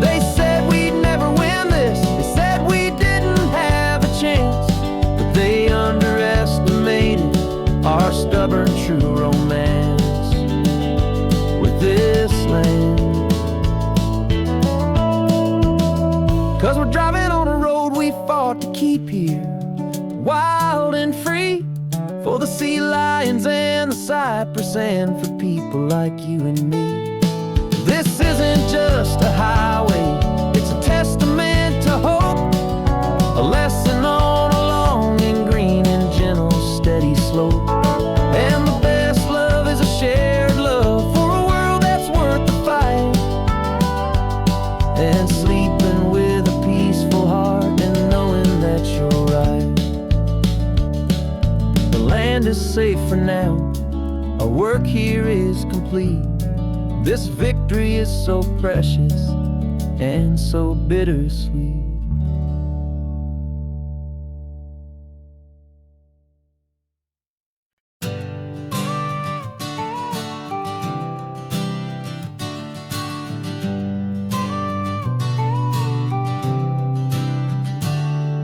They said we'd never win this, they said we didn't have a chance, but they underestimated our stubborn true romance with this land. 'Cause we're driving on a road we fought to keep here, wild and free, for the sea lions and the cypress and for people like you and me. This isn't just a highway, it's a testament to hope, a lesson on a long and green and gentle steady slope. And the best love is a shared love for a world that's worth the fight, and sleeping with a peaceful heart and knowing that you're right. The land is safe for now, our work here is complete. This victory is so precious and so bittersweet.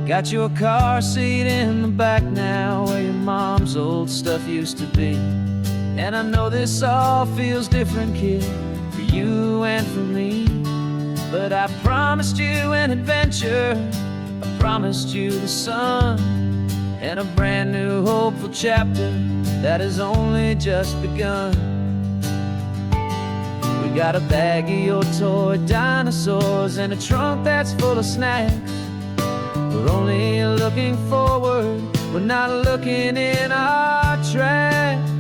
Got your car seat in the back now, where your mom's old stuff used to be. And I know this all feels different, kid, for you and for me. But I promised you an adventure, I promised you the sun, and a brand new hopeful chapter that has only just begun. We got a bag of your toy dinosaurs and a trunk that's full of snacks. We're only looking forward, we're not looking in our tracks.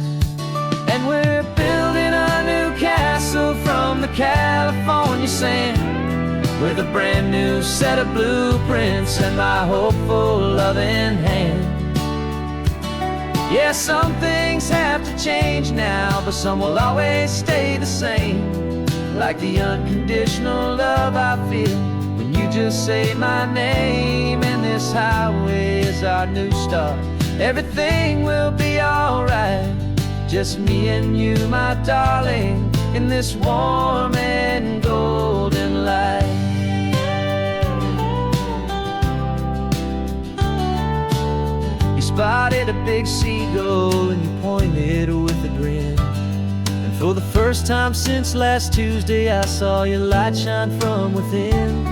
And we're building a new castle castle from the California sand, with a brand new set of blueprints and my hopeful loving hand. Yeah, some things have to change now, but some will always stay the same, like the unconditional love I feel when you just say my name. And this highway is our new start. Everything will be alright, just me and you, my darling, in this warm and golden light. You spotted a big seagull and you pointed with a grin. And for the first time since last Tuesday, I saw your light shine from within.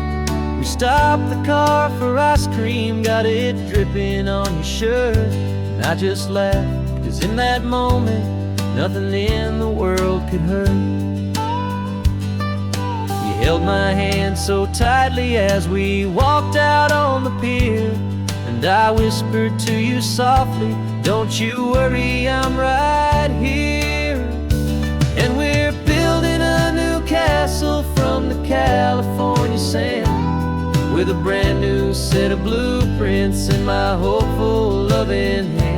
We stopped the car for ice cream, got it dripping on your shirt. And I just laughed, 'cause in that moment, nothing in the world could hurt. You held my hand so tightly as we walked out on the pier, and I whispered to you softly, don't you worry, I'm right here. And we're building a new castle from the California sand, with a brand new set of blueprints in my hopeful loving hand.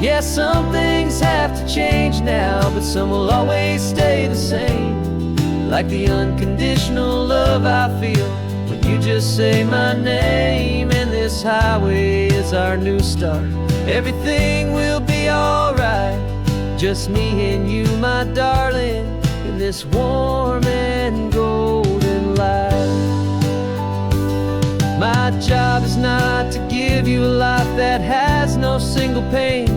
Yeah, some things have to change now, but some will always stay the same, like the unconditional love I feel when you just say my name. And this highway is our new start. Everything will be alright, just me and you, my darling, in this warm and golden light. My job is not to give you a life that has no single pain,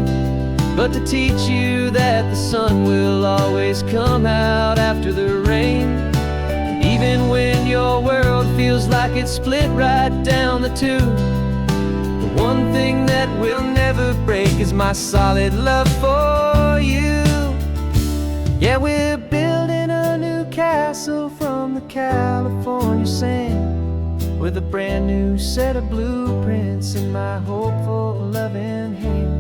but to teach you that the sun will always come out after the rain. And even when your world feels like it's split right down the two, the one thing that will never break is my solid love for you. Yeah, we're building a new castle from the California sand, with a brand new set of blueprints in my hopeful loving hand.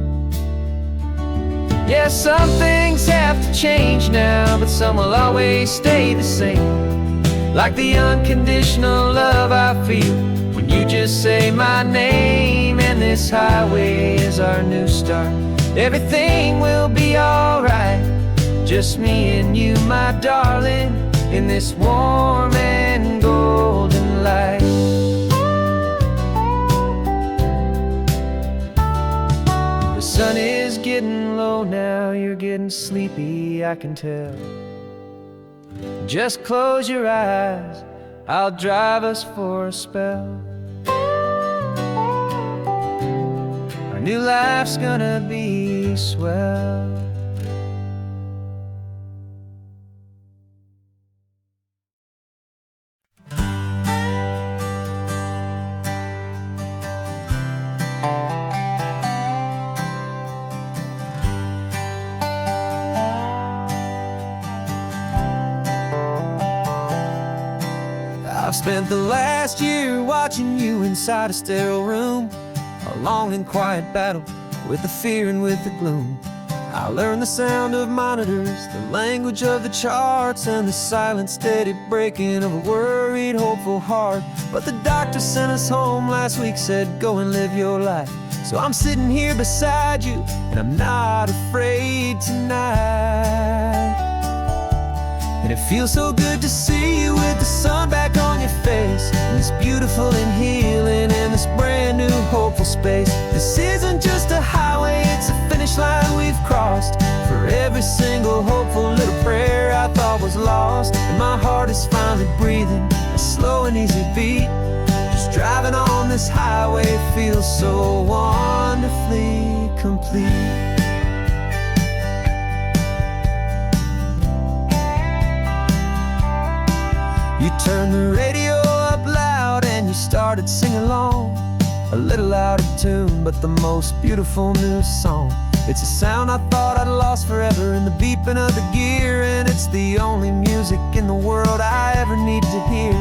Yeah, some things have to change now, but some will always stay the same, like the unconditional love I feel when you just say my name. And this highway is our new start. Everything will be alright, just me and you, my darling, in this warm and golden light. The sun is getting low now, you're getting sleepy, I can tell. Just close your eyes, I'll drive us for a spell. Our new life's gonna be swell. I've spent the last year watching you inside a sterile room, a long and quiet battle with the fear and with the gloom. I learned the sound of monitors, the language of the charts, and the silent steady breaking of a worried, hopeful heart. But the doctor sent us home last week, said go and live your life. So I'm sitting here beside you, and I'm not afraid tonight. And it feels so good to see you with the sun back on your face, and it's beautiful and healing in this brand new hopeful space. This isn't just a highway, it's a finish line we've crossed. For every single hopeful little prayer I thought was lost, and my heart is finally breathing a slow and easy beat. Just driving on this highway feels so wonderfully complete. You turned the radio up loud and you started singing along, a little out of tune, but the most beautiful new song. It's a sound I thought I'd lost forever in the beeping of the gear, and it's the only music in the world I ever need to hear.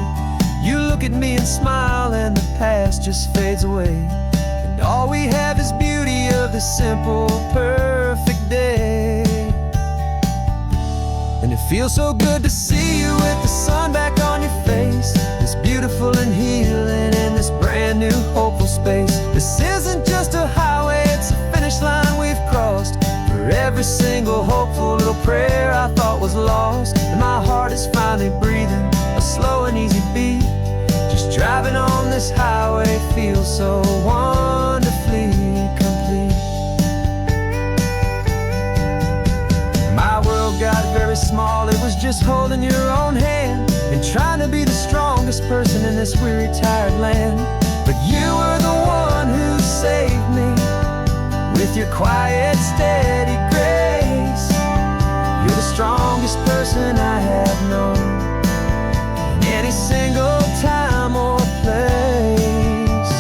You look at me and smile and the past just fades away, and all we have is beauty of this simple, perfect day. And it feels so good to see you with the sun back on your face. It's beautiful and healing in this brand new hopeful space. This isn't just a highway, it's a finish line we've crossed. For every single hopeful little prayer I thought was lost, and my heart is finally breathing a slow and easy beat. Just driving on this highway feels so wonderfully complete. My world got very small, it was just holding your own hand and trying to be the strongest person in this weary, tired land. But you were the one who saved me with your quiet, steady grace. You're the strongest person I have known in any single time or place.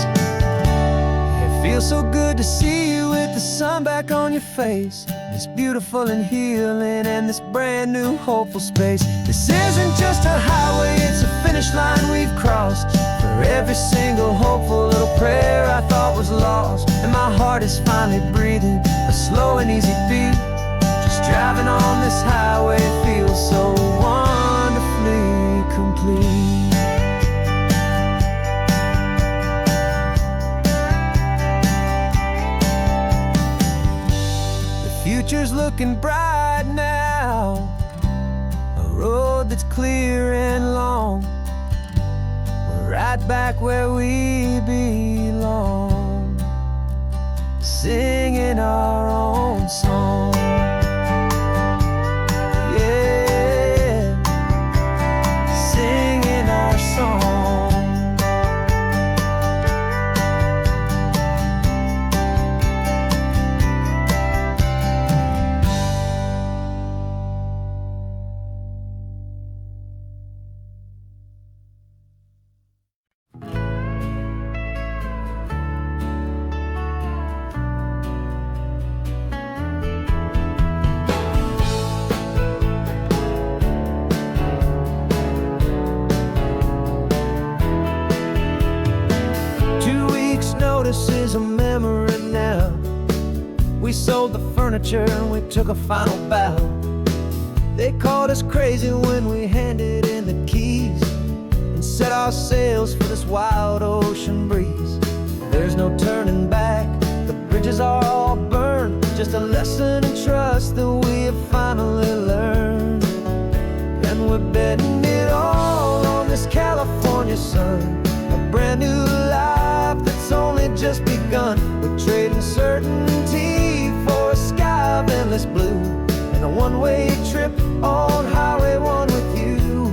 It feels so good to see you with the sun back on your face. It's beautiful and healing in this brand new hopeful space. This isn't just a highway, it's a finish line we've crossed. For every single hopeful little prayer I thought was lost, and my heart is finally breathing a slow and easy beat. Just driving on this highway feels so wonderfully complete. Future's looking bright now, a road that's clear and long. We're right back where we belong, singing our own song. Yeah, singing our song. Notice is a memory now. We sold the furniture and we took a final bow. They called us crazy when we handed in the keys and set our sails for this wild ocean breeze. There's no turning back, the bridges are all burned. Just a lesson in trust that we have finally learned. And we're betting it all on this California sun, a brand new life that's only just begun. We're trading certainty for a sky of endless blue, and a one-way trip on Highway 1 with you.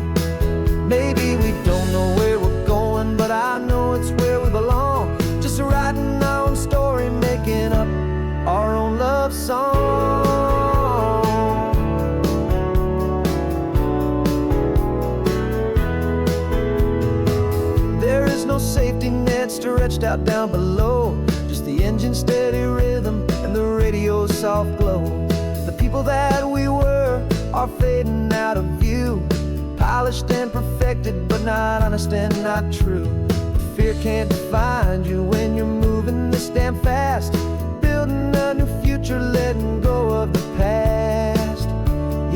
Maybe we don't know where we're going, but I know it's where we belong. Just writing our own story, making up our own love song. There is no safety net stretched out down below, just the engine's steady rhythm and the radio's soft glow. The people that we were are fading out of view, polished and perfected, but not honest and not true. Fear can't define you when you're moving this damn fast, building a new future, letting go of the past.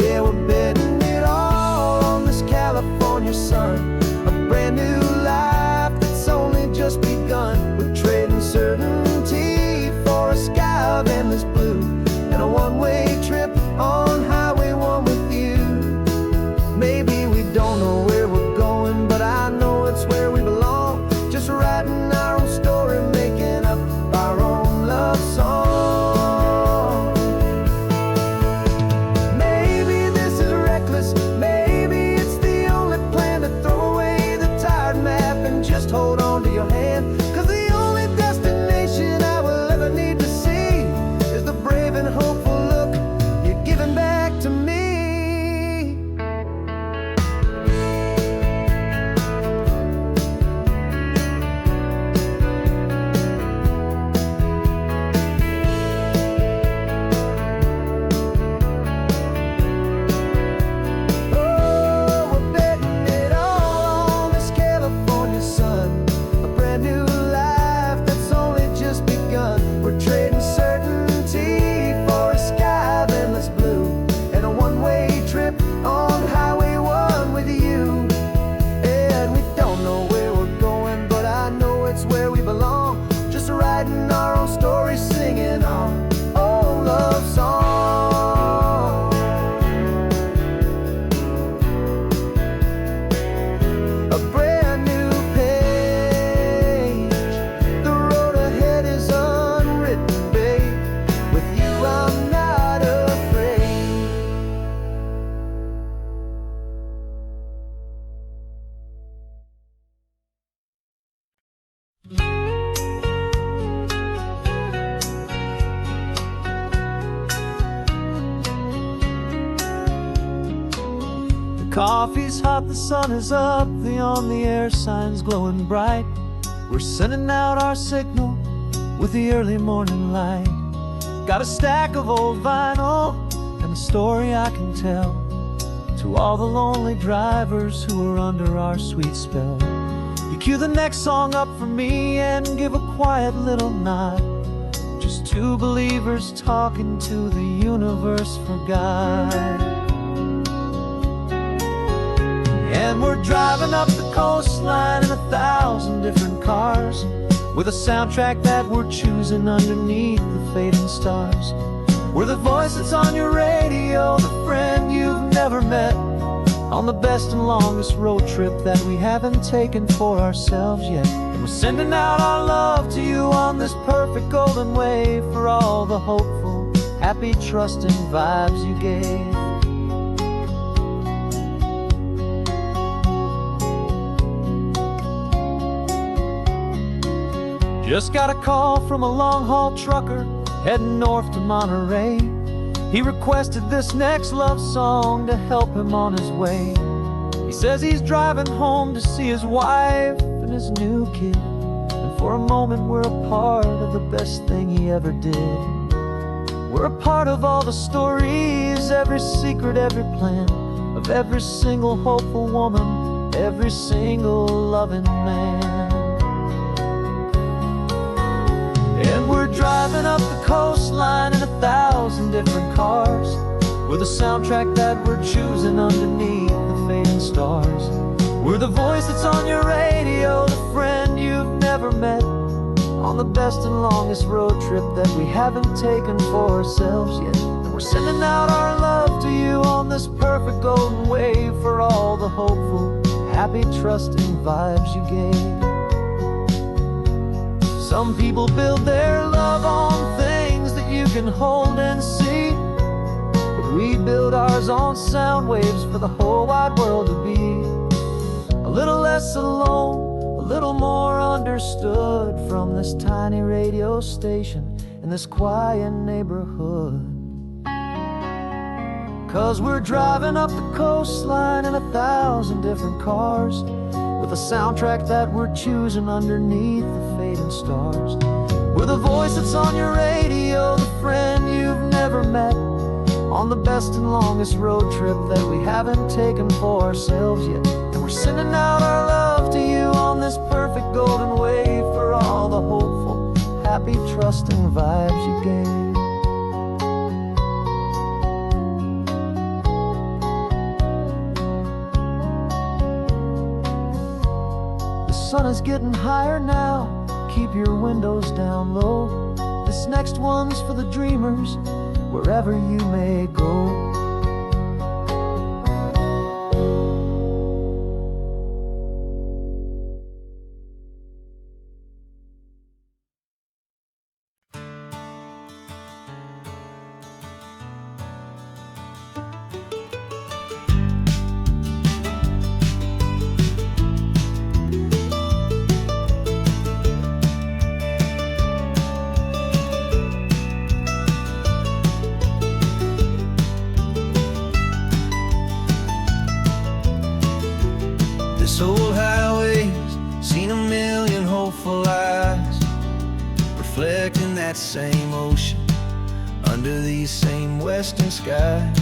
Yeah, we're betting it all on this California sun, a brand new life that's only just begun. We're trading certainty for a sky of endless blue, and a one-way trip on Highway 1 with you. Maybe we don't know where we're going, but I know it's where we belong. Just writing our own story, making up our own love song. Maybe this is Coffee's hot, the sun is up, the on-the-air sign's glowing bright. We're sending out our signal with the early morning light. Got a stack of old vinyl and a story I can tell to all the lonely drivers who are under our sweet spell. You cue the next song up for me and give a quiet little nod. Just two believers talking to the universe for God. And we're driving up the coastline in 1,000 different cars, with a soundtrack that we're choosing underneath the fading stars. We're the voice that's on your radio, the friend you've never met, on the best and longest road trip that we haven't taken for ourselves yet. And we're sending out our love to you on this perfect golden wave, for all the hopeful, happy, trusting vibes you gave. Just got a call from a long-haul trucker heading north to Monterey. He requested this next love song to help him on his way. He says he's driving home to see his wife and his new kid, and for a moment we're a part of the best thing he ever did. We're a part of all the stories, every secret, every plan, of every single hopeful woman, every single loving man. And we're driving up the coastline in 1,000 different cars, with a soundtrack that we're choosing underneath the fading stars. We're the voice that's on your radio, the friend you've never met, on the best and longest road trip that we haven't taken for ourselves yet. And we're sending out our love to you on this perfect golden wave, for all the hopeful, happy, trusting vibes you gave. Some people build their love on things that you can hold and see, but we build ours on sound waves for the whole wide world to be a little less alone, a little more understood, from this tiny radio station in this quiet neighborhood. 'Cause we're driving up the coastline in 1,000 different cars, with a soundtrack that we're choosing underneath the fading stars. We're the voice that's on your radio, the friend you've never met, on the best and longest road trip that we haven't taken for ourselves yet. And we're sending out our love to you on this perfect golden wave, for all the hopeful, happy, trusting vibes you gave. The sun is getting higher now, keep your windows down low. This next one's for the dreamers, wherever you may go. This old highway's seen a million hopeful eyes, reflecting that same ocean under these same western skies.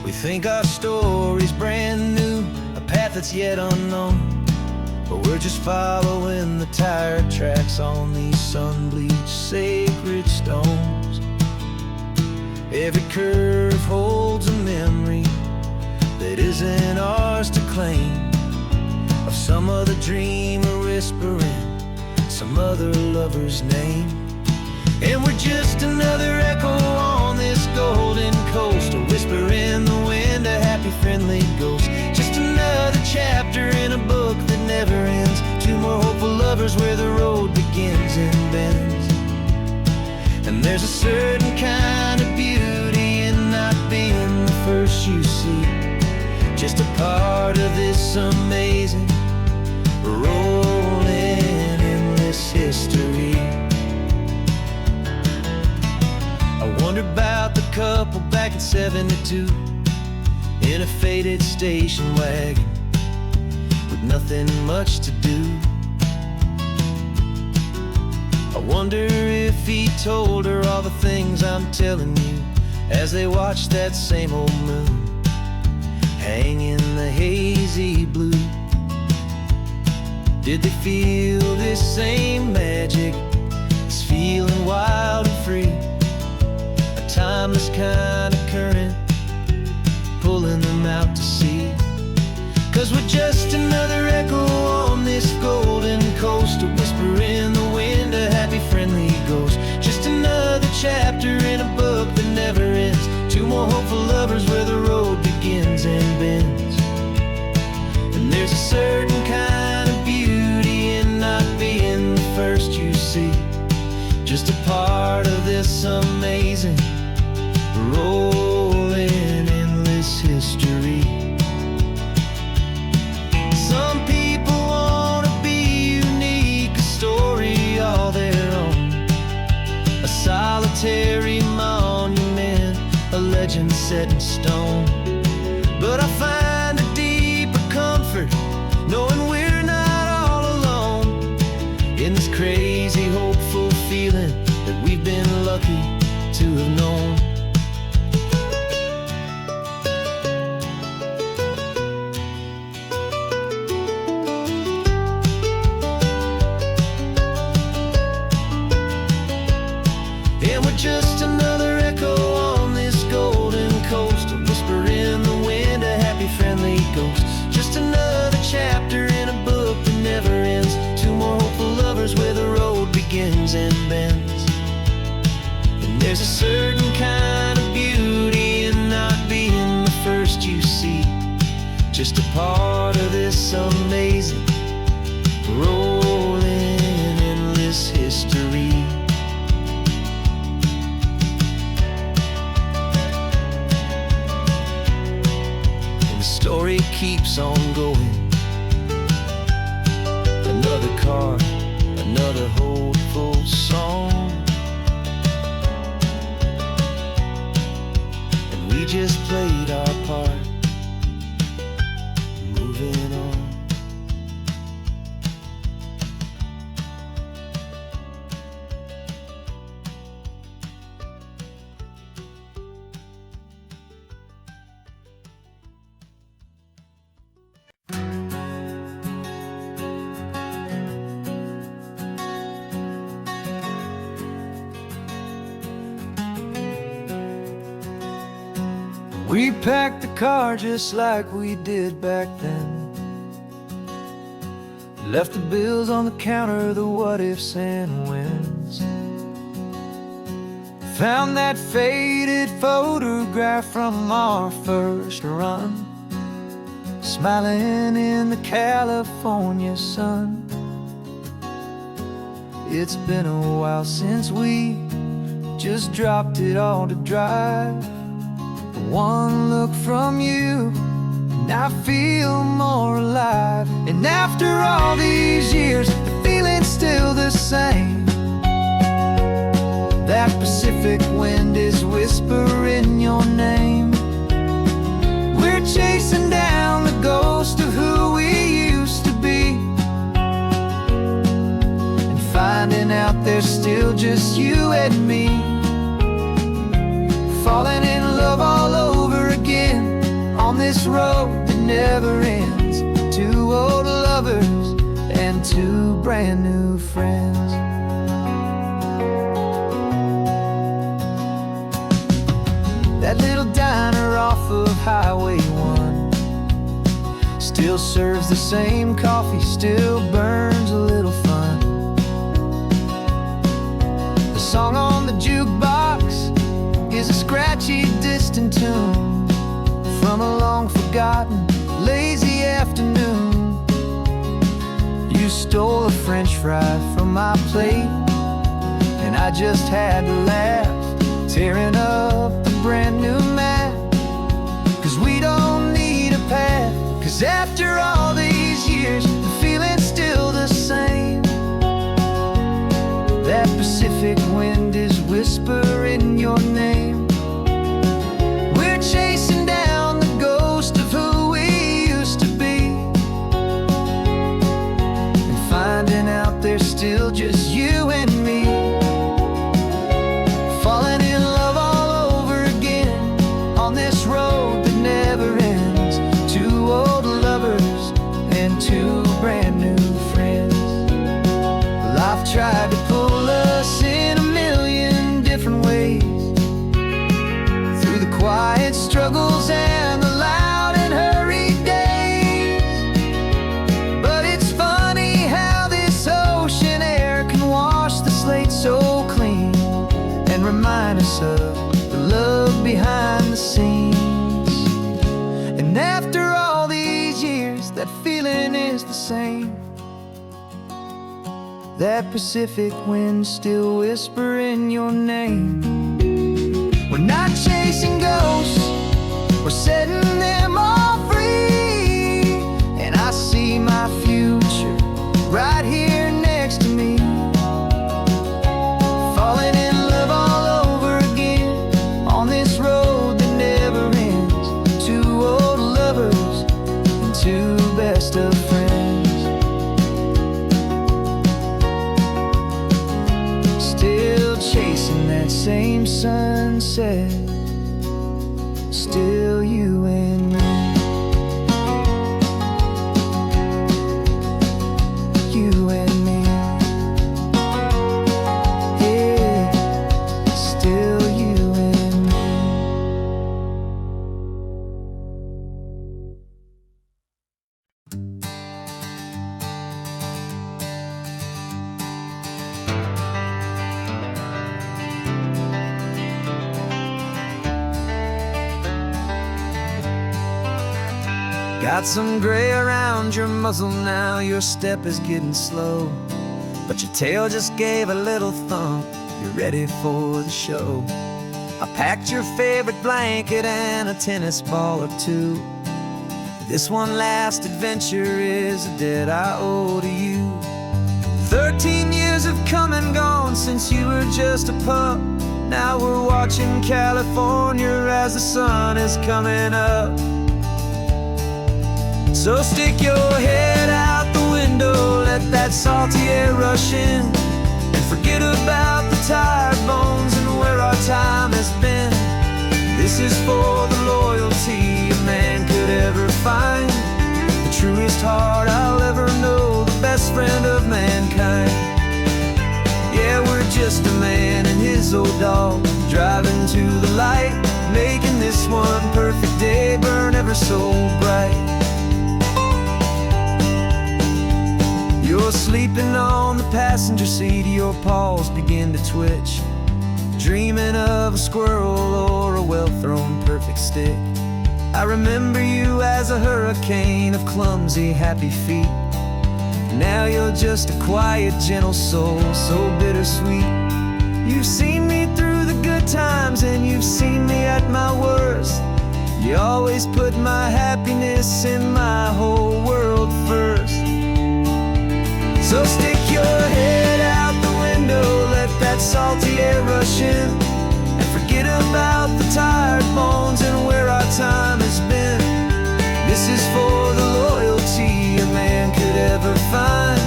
We think our story's brand new, a path that's yet unknown, but we're just following the tire tracks on these sun-bleached sacred stones. Every curve holds a memory that isn't ours to claim, of some other dreamer whispering some other lover's name. And we're just another echo on this golden coast, a whisper in the wind, a happy friendly ghost. Just another chapter in a book that never ends, two more hopeful lovers where the road begins and bends. And there's a certain kind of beauty in not being the first you see, just a part of this amazing, rolling endless history. I wonder about the couple back in '72. in a faded station wagon with nothing much to do. I wonder if he told her all the things I'm telling you as they watched that same old moon hang in the hazy blue. Did they feel this same magic, this feeling wild and free, a timeless kind of current pulling them out to sea? 'Cause we're just another echo on this golden coast, a whisper in the wind, a happy friendly ghost. Just another chapter in a book that never ends, two more hopeful lovers where the road begins and bends. And there's a certain kind of beauty in not being the first you see, just a part of this amazing rolling endless history. Some people want to be unique, a story all their own, a solitary monument, a legend set in stone. But I find a deeper comfort knowing we're not all alone in this crazy, hopeful feeling that we've been lucky to have known. And we're just another echo on this golden coast, a whisper in the wind, a happy friendly ghost. Just another chapter in a book that never ends, two more hopeful lovers where the road begins and bends. And there's a certain kind of beauty in not being the first you see, just a part of this amazing rolling endless history. Story keeps on going. Another card, another hopeful song, and we just played our part, moving on. We packed the car just like we did back then, left the bills on the counter, the what ifs and whens. Found that faded photograph from our first run, smiling in the California sun. It's been a while since we just dropped it all to drive. One look from you and I feel more alive. And after all these years, the feeling's still the same. That Pacific wind is whispering your name. We're chasing down the ghost of who we used to be, and finding out there's still just you and me, falling in love all over again on this road that never ends. Two old lovers and two brand new friends. That little diner off of Highway 1 still serves the same coffee, still burns a little fun. The song on the jukebox is a scratchy, distant tune from a long-forgotten, lazy afternoon. You stole a French fry from my plate, and I just had to laugh, tearing up a brand new map. 'Cause we don't need a path, 'cause after all these years, the feeling's still the same. That Pacific wind is whispering your name. We're chasing down the ghost feeling is the same. That Pacific wind still whispering your name. We're not chasing ghosts, we're setting them all free. And I see my future right here next to me, falling in love all over again on this road that never ends. Two old lovers and two best of friends, still chasing that same sunset. Still you and me, you and me, yeah, still you and me. Got some gray around your muzzle now, your step is getting slow, but your tail just gave a little thump, you're ready for the show. I packed your favorite blanket and a tennis ball or two. This one last adventure is a debt I owe to you. 13 years have come and gone since you were just a pup. Now we're watching California as the sun is coming up. So stick your head out the window, let that salty air rush in, and forget about the tired bones and where our time has been. This is for the loyalty a man could ever find, the truest heart I'll ever know, the best friend of mankind. Yeah, we're just a man and his old dog, driving to the light, making this one perfect day burn ever so bright. You're sleeping on the passenger seat, your paws begin to twitch, dreaming of a squirrel or a well-thrown perfect stick. I remember you as a hurricane of clumsy, happy feet. Now you're just a quiet, gentle soul, so bittersweet. You've seen me through the good times and you've seen me at my worst. You always put my happiness and my whole world first. So stick your head out the window, let that salty air rush in, and forget about the tired bones and where our time has been. This is for the loyalty a man could ever find,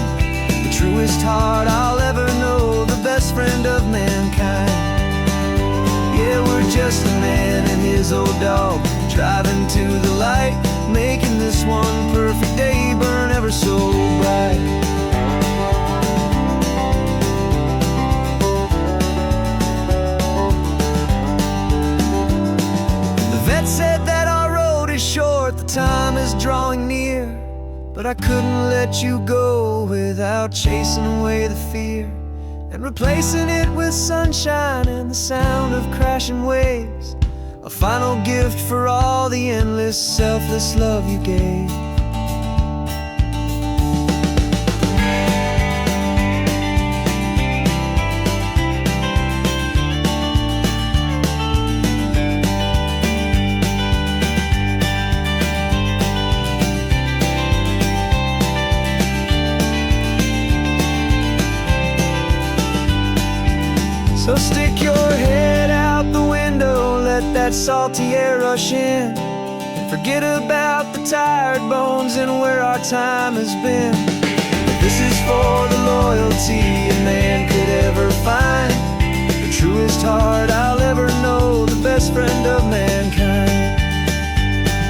the truest heart I'll ever know, the best friend of mankind. Yeah, we're just a man and his old dog, driving to the light, making this one perfect day burn ever so bright. Said that our road is short, the time is drawing near, but I couldn't let you go without chasing away the fear and replacing it with sunshine and the sound of crashing waves, a final gift for all the endless, selfless love you gave. So stick your head out the window, let that salty air rush in, and forget about the tired bones and where our time has been. This is for the loyalty a man could ever find, the truest heart I'll ever know, the best friend of mankind.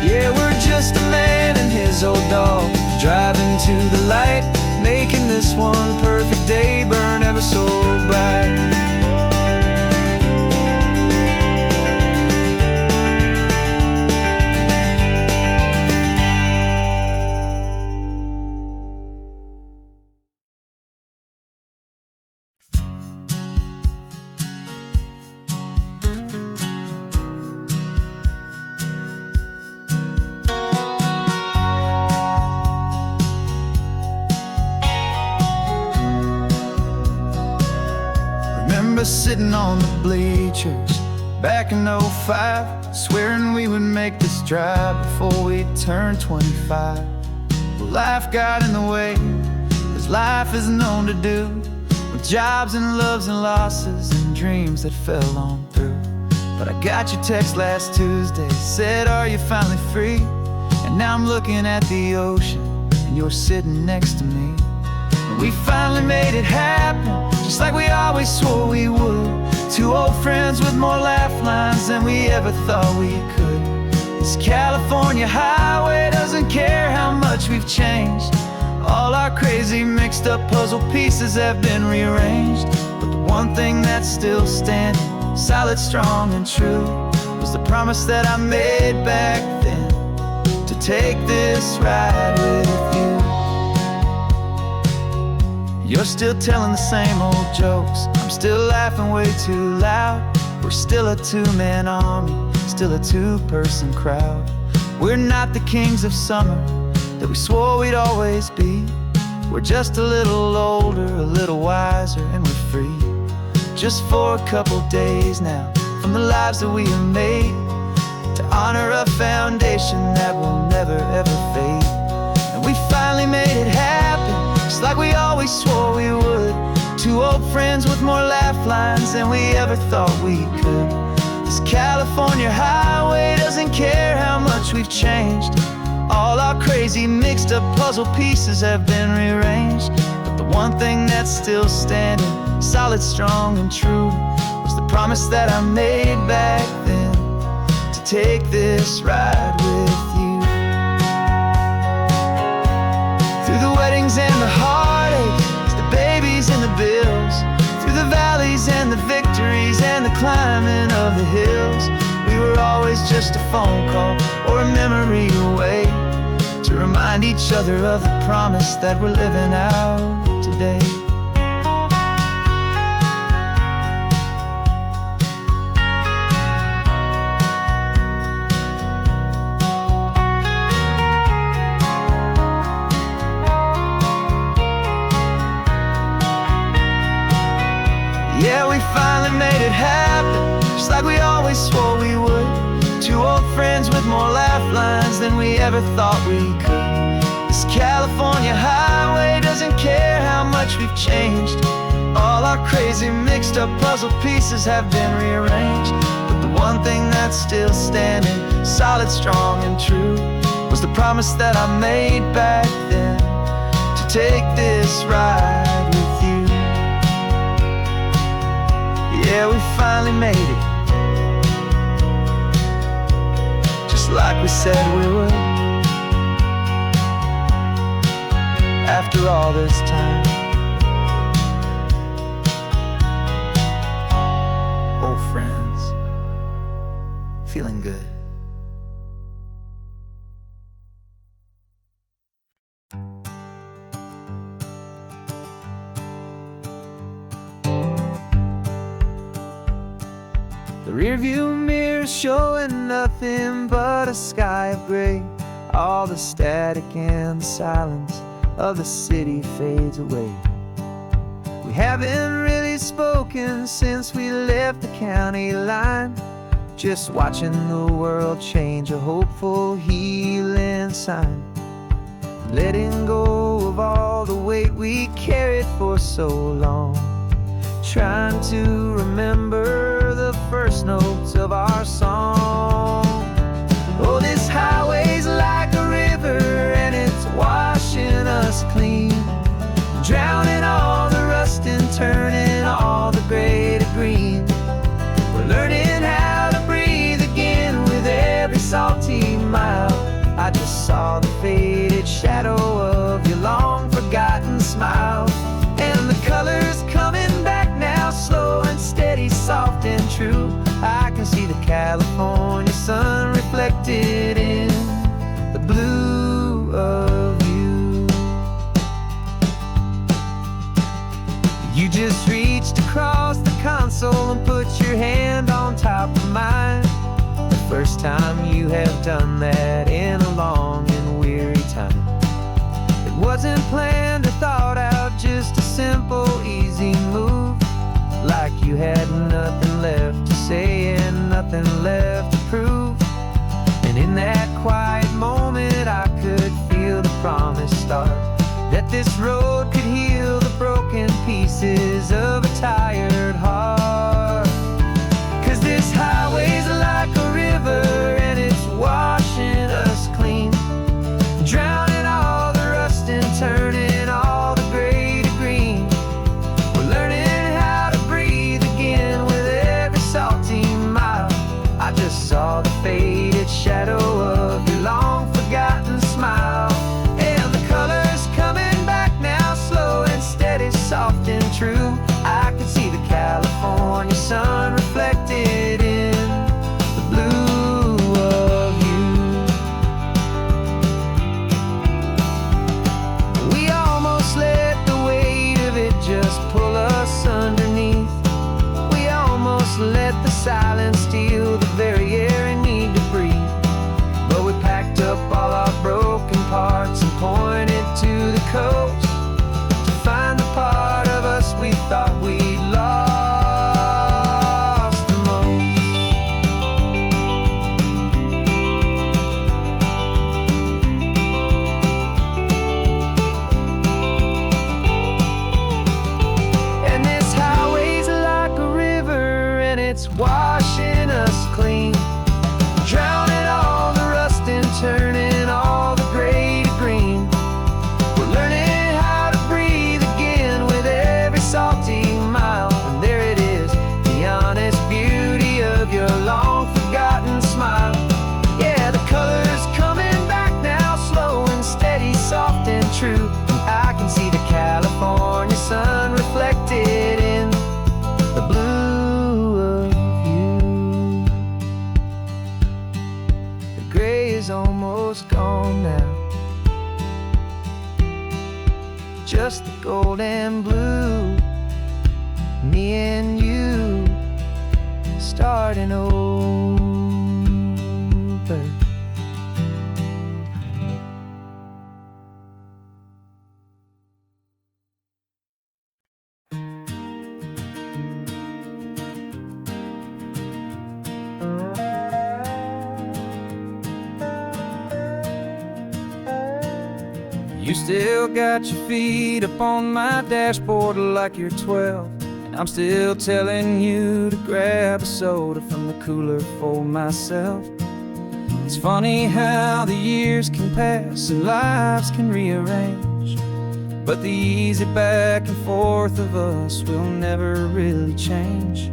Yeah, we're just a man and his old dog, driving to the light, making this one perfect day burn ever so bright. us sitting on the bleachers back in '05, swearing we would make this drive before we turned 25. But life got in the way, as life is known to do, with jobs and loves and losses and dreams that fell on through. But I got your text last Tuesday, said, are you finally free? And now I'm looking at the ocean, and you're sitting next to me. And we finally made it happen, just like we always swore we would. Two old friends with more laugh lines than we ever thought we could. This California highway doesn't care how much we've changed. All our crazy mixed up puzzle pieces have been rearranged. But the one thing that's still standing, solid, strong, and true, was the promise that I made back then, to take this ride with you. You're still telling the same old jokes, I'm still laughing way too loud. We're still a two-man army, still a two-person crowd. We're not the kings of summer that we swore we'd always be. We're just a little older, a little wiser, and we're free. Just for a couple days now, from the lives that we have made, to honor a foundation that will never ever fade. And we finally made it happen, just like we always swore we would. Two old friends with more laugh lines than we ever thought we could. This California highway doesn't care how much we've changed. All our crazy mixed up puzzle pieces have been rearranged. But the one thing that's still standing, solid, strong, and true, was the promise that I made back then, to take this ride with you. Through the weddings and the heartaches, the babies and the bills, through the valleys and the victories and the climbing of the hills, we were always just a phone call or a memory away, to remind each other of the promise that we're living out today. Yeah, we finally made it happen, just like we always swore we would. Two old friends with more laugh lines than we ever thought we could. This California highway doesn't care how much we've changed. All our crazy mixed up puzzle pieces have been rearranged. But the one thing that's still standing, solid, strong, and true, was the promise that I made back then, to take this ride with you. Yeah, we finally made it, just like we said we would. After all this time, old friends, feeling good. The rearview mirror showing nothing but a sky of gray. All the static and the silence of the city fades away. We haven't really spoken since we left the county line, just watching the world change, a hopeful healing sign. Letting go of all the weight we carried for so long, trying to remember the first notes of our song. Oh, this highway's like a river and it's washing us clean, drowning all the rust and turning all the gray to green. We're learning how to breathe again with every salty mile. I just saw the faded shadow of your long forgotten smile, and the colors coming back now, slow and steady, soft and true. I can see the California sun reflected in the blue of you. You just reached across the console and put your hand on top of mine. The first time you have done that in a long and weary time. It wasn't planned or thought out, just a simple, easy move, like you had nothing left to say and nothing left to prove. And in that quiet moment I could feel the promise start, that this road could heal the broken pieces of a tired heart. 'Cause this highway's like a river and it's washing us clean, drowning all the rust and turning all the gray to green. We're learning how to breathe again with every salty mile. I just saw the faded shadow of your long forgotten smile, and the colors coming back now, slow and steady, soft and true. I could see the California sun reflected in the blue of you. We almost let the weight of it just pull us underneath. We almost let the silence steal the very air and need to breathe. But we packed up all our broken parts and pointed to the coast to find the part of us we thought we'd lost the most. And this highway's like a river and it's washing us clean, drowning all the rust and turning all the gray to green. We're learning how to breathe again with every salty mile. And there it is, the honest beauty of your long forgotten smile. Yeah, the colors coming back now, slow and steady, soft and true. And I can see the California sun reflected in the blue of you. The gray is almost gone now, just the gold and blue. Me and you starting over. You still got your feet up on my dashboard like you're 12, and I'm still telling you to grab a soda from the cooler for myself. It's funny how the years can pass and lives can rearrange, but the easy back and forth of us will never really change.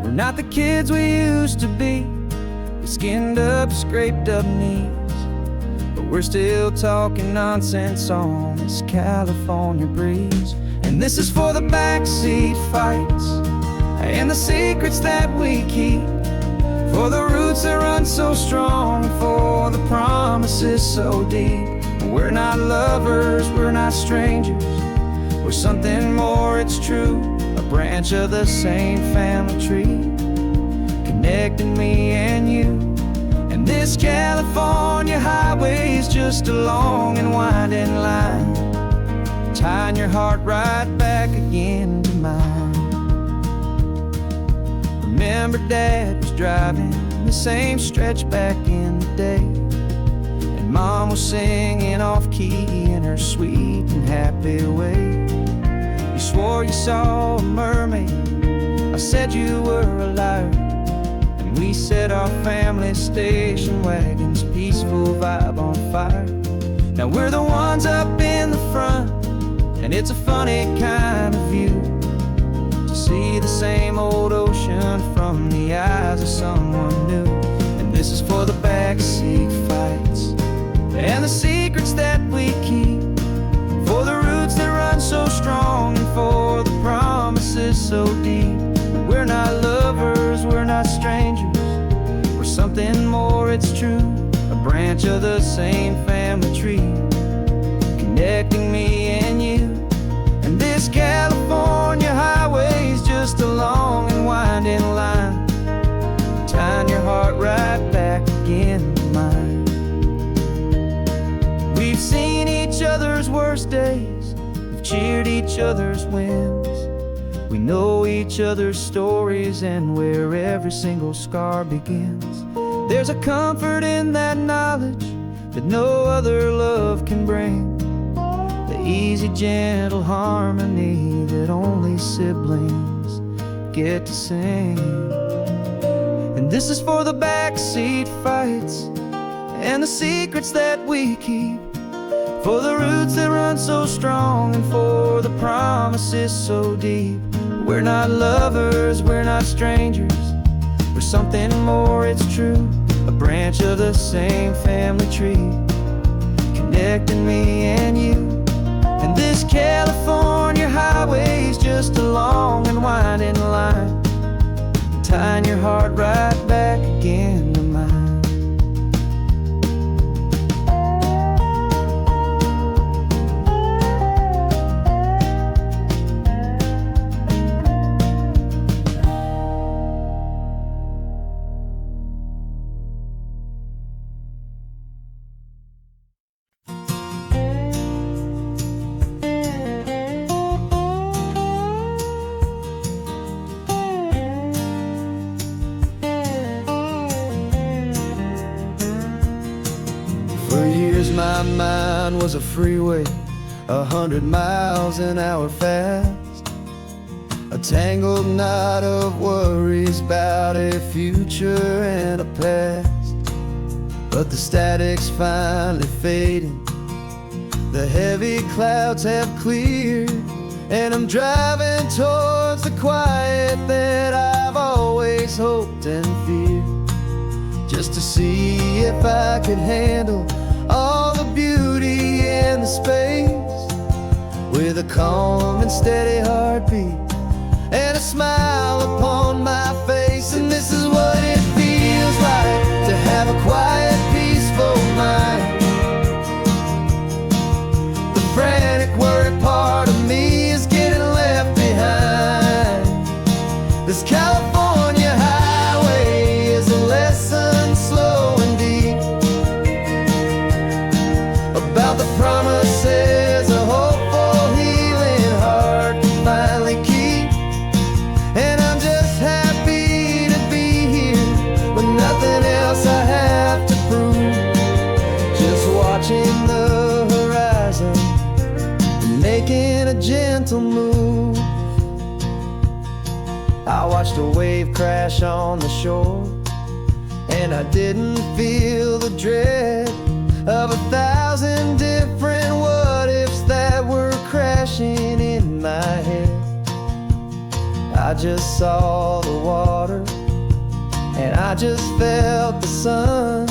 We're not the kids we used to be, with skinned up, scraped up knees, but we're still talking nonsense on this California breeze. And this is for the backseat fights and the secrets that we keep, for the roots that run so strong, for the promises so deep. We're not lovers, we're not strangers, we're something more, it's true. A branch of the same family tree, connecting me and you. And this California highway is just a long and winding line, tying your heart right back again to mine. Remember Dad was driving the same stretch back in the day, and Mom was singing off-key in her sweet and happy way. You swore you saw a mermaid, I said you were a liar, and we set our family station wagon's peaceful vibe on fire. Now we're the ones up in the front, and it's a funny kind of view to see the same old ocean from the eyes of someone new. And this is for the backseat fights and the secrets that we keep, for the roots that run so strong and for the promises so deep. We're not lovers, we're not strangers, we're something more, it's true. A branch of the same family tree, connecting me and you. And this California highway's just a long and winding line, tying your heart right back again to mine. We've seen each other's worst days, we've cheered each other's wins, We know each other's stories and where every single scar begins. There's a comfort in that knowledge that no other love can bring. The easy, gentle harmony that only siblings get to sing. And this is for the backseat fights and the secrets that we keep, for the roots that run so strong and for the promises so deep. We're not lovers, we're not strangers, we're something more, it's true. A branch of the same family tree, connecting me and you. And this California highway's just a long and winding line, tying your heart right back again to mine. For years my mind was a freeway, 100 miles an hour fast, a tangled knot of worries about a future and a past. But the static's finally fading, the heavy clouds have cleared, and I'm driving towards the quiet that I've always hoped and feared, just to see if I could handle all the beauty and the space, with a calm and steady heartbeat and a smile upon my face. And this is what it feels like to have a quiet, peaceful mind. The frantic, worried part of me is getting left behind. This California highway is a lesson slow and deep about the promises a hopeful, healing heart can finally keep. And I'm just happy to be here with nothing else I have to prove, just watching the horizon and making a gentle move. I watched a wave crash on the shore, and I didn't feel the dread of 1,000 different what-ifs that were crashing in my head. I just saw the water, and I just felt the sun.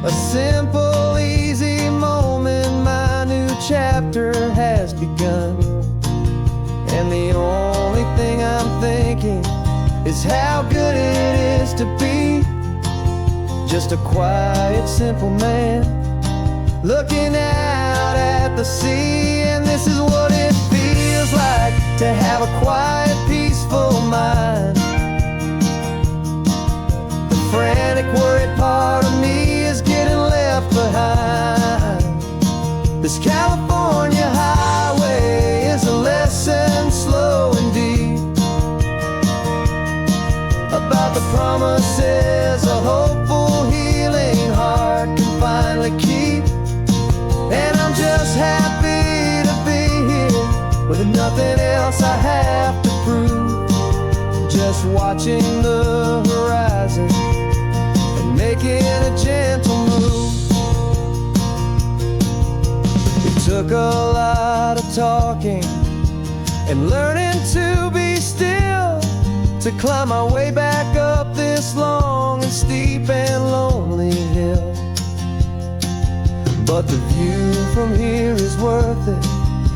A simple, easy moment, my new chapter has begun. And the only thing I'm thinking is how good it is to be just a quiet, simple man looking out at the sea. And this is what it feels like to have a quiet, peaceful mind. The frantic, worried part of me is getting left behind. This California highway is a lesson slow and deep about the promises a hopeful, healing heart can finally keep. And I'm just happy to be here with nothing else I have to prove, just watching the horizon and making a gentle move. It took a lot of talking and learning to be still to climb my way back up this long and steep and lonely hill. But the view from here is worth it.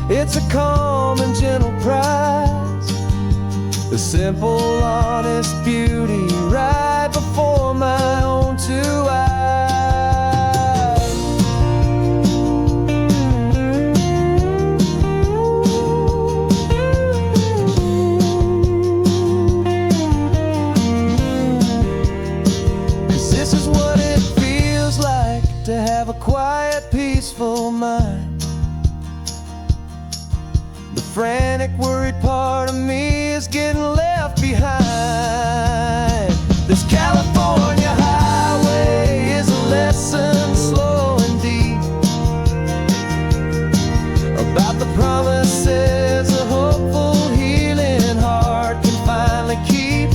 It's a calm and gentle prize, the simple, honest beauty right before my own two eyes. To have a quiet, peaceful mind. The frantic, worried part of me is the promises a hopeful, healing heart can finally keep.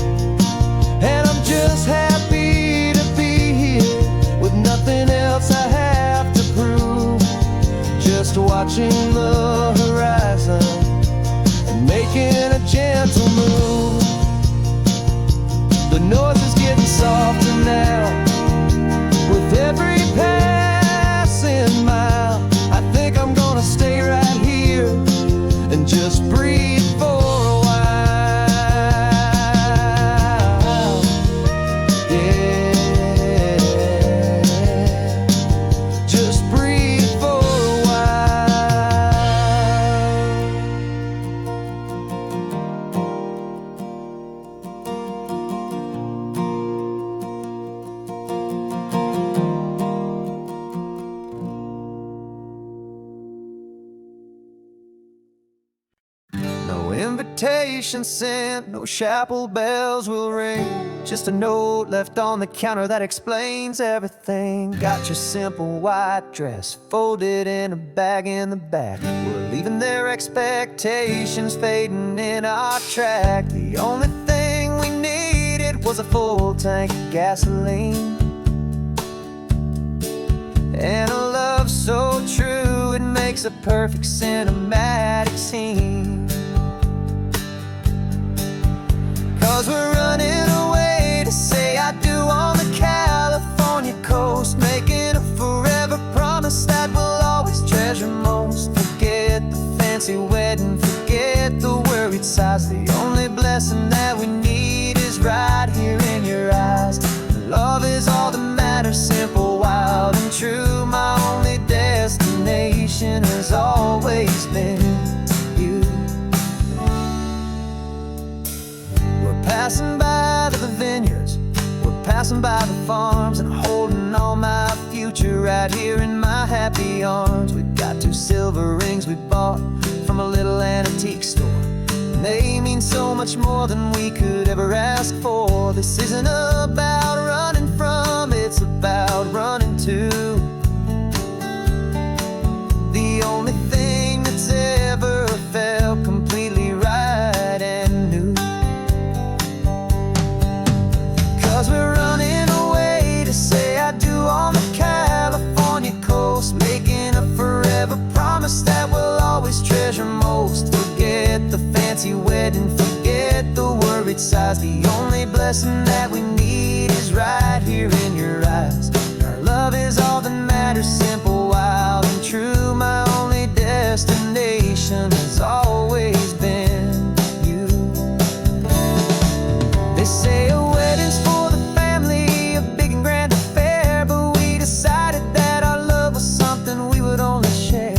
And I'm just happy to be here with nothing else I have to prove. Just watching the horizon and making a gentle move. The noise is getting softer now with every passing mile. I think I'm gonna stay right here and just breathe for a while. Yeah, just breathe for a while. No invitation sent, no chapel bells will ring. Just a note left on the counter that explains everything. Got your simple white dress folded in a bag in the back. We're leaving their expectations fading in our track. The only thing we needed was a full tank of gasoline and a love so true it makes a perfect cinematic scene. 'Cause we're running away to say I do on the California coast, making a forever promise that we'll always treasure most. Forget the fancy wedding, forget the worried sighs. The only blessing that we need is right here in your eyes. Love is all that matters, simple, wild, and true. My only destination has always been you. We're passing by the vineyards, we're passing by the farms, and holding all my future right here in my happy arms. We've got 2 silver rings we bought from a little antique store, and they mean so much more than we could ever ask for. This isn't about running from, it's about running to the only thing that's ever felt completely right and new. 'Cause we're running away to say I do on the California coast, making a forever promise that we'll always treasure most. Forget the fancy wedding, forget the worried sighs. The only blessing that we need is right here in your eyes. Our love is all that matters, simple, wild, and true. My only destination has always been you. They say a wedding's for the family, a big and grand affair, but we decided that our love was something we would only share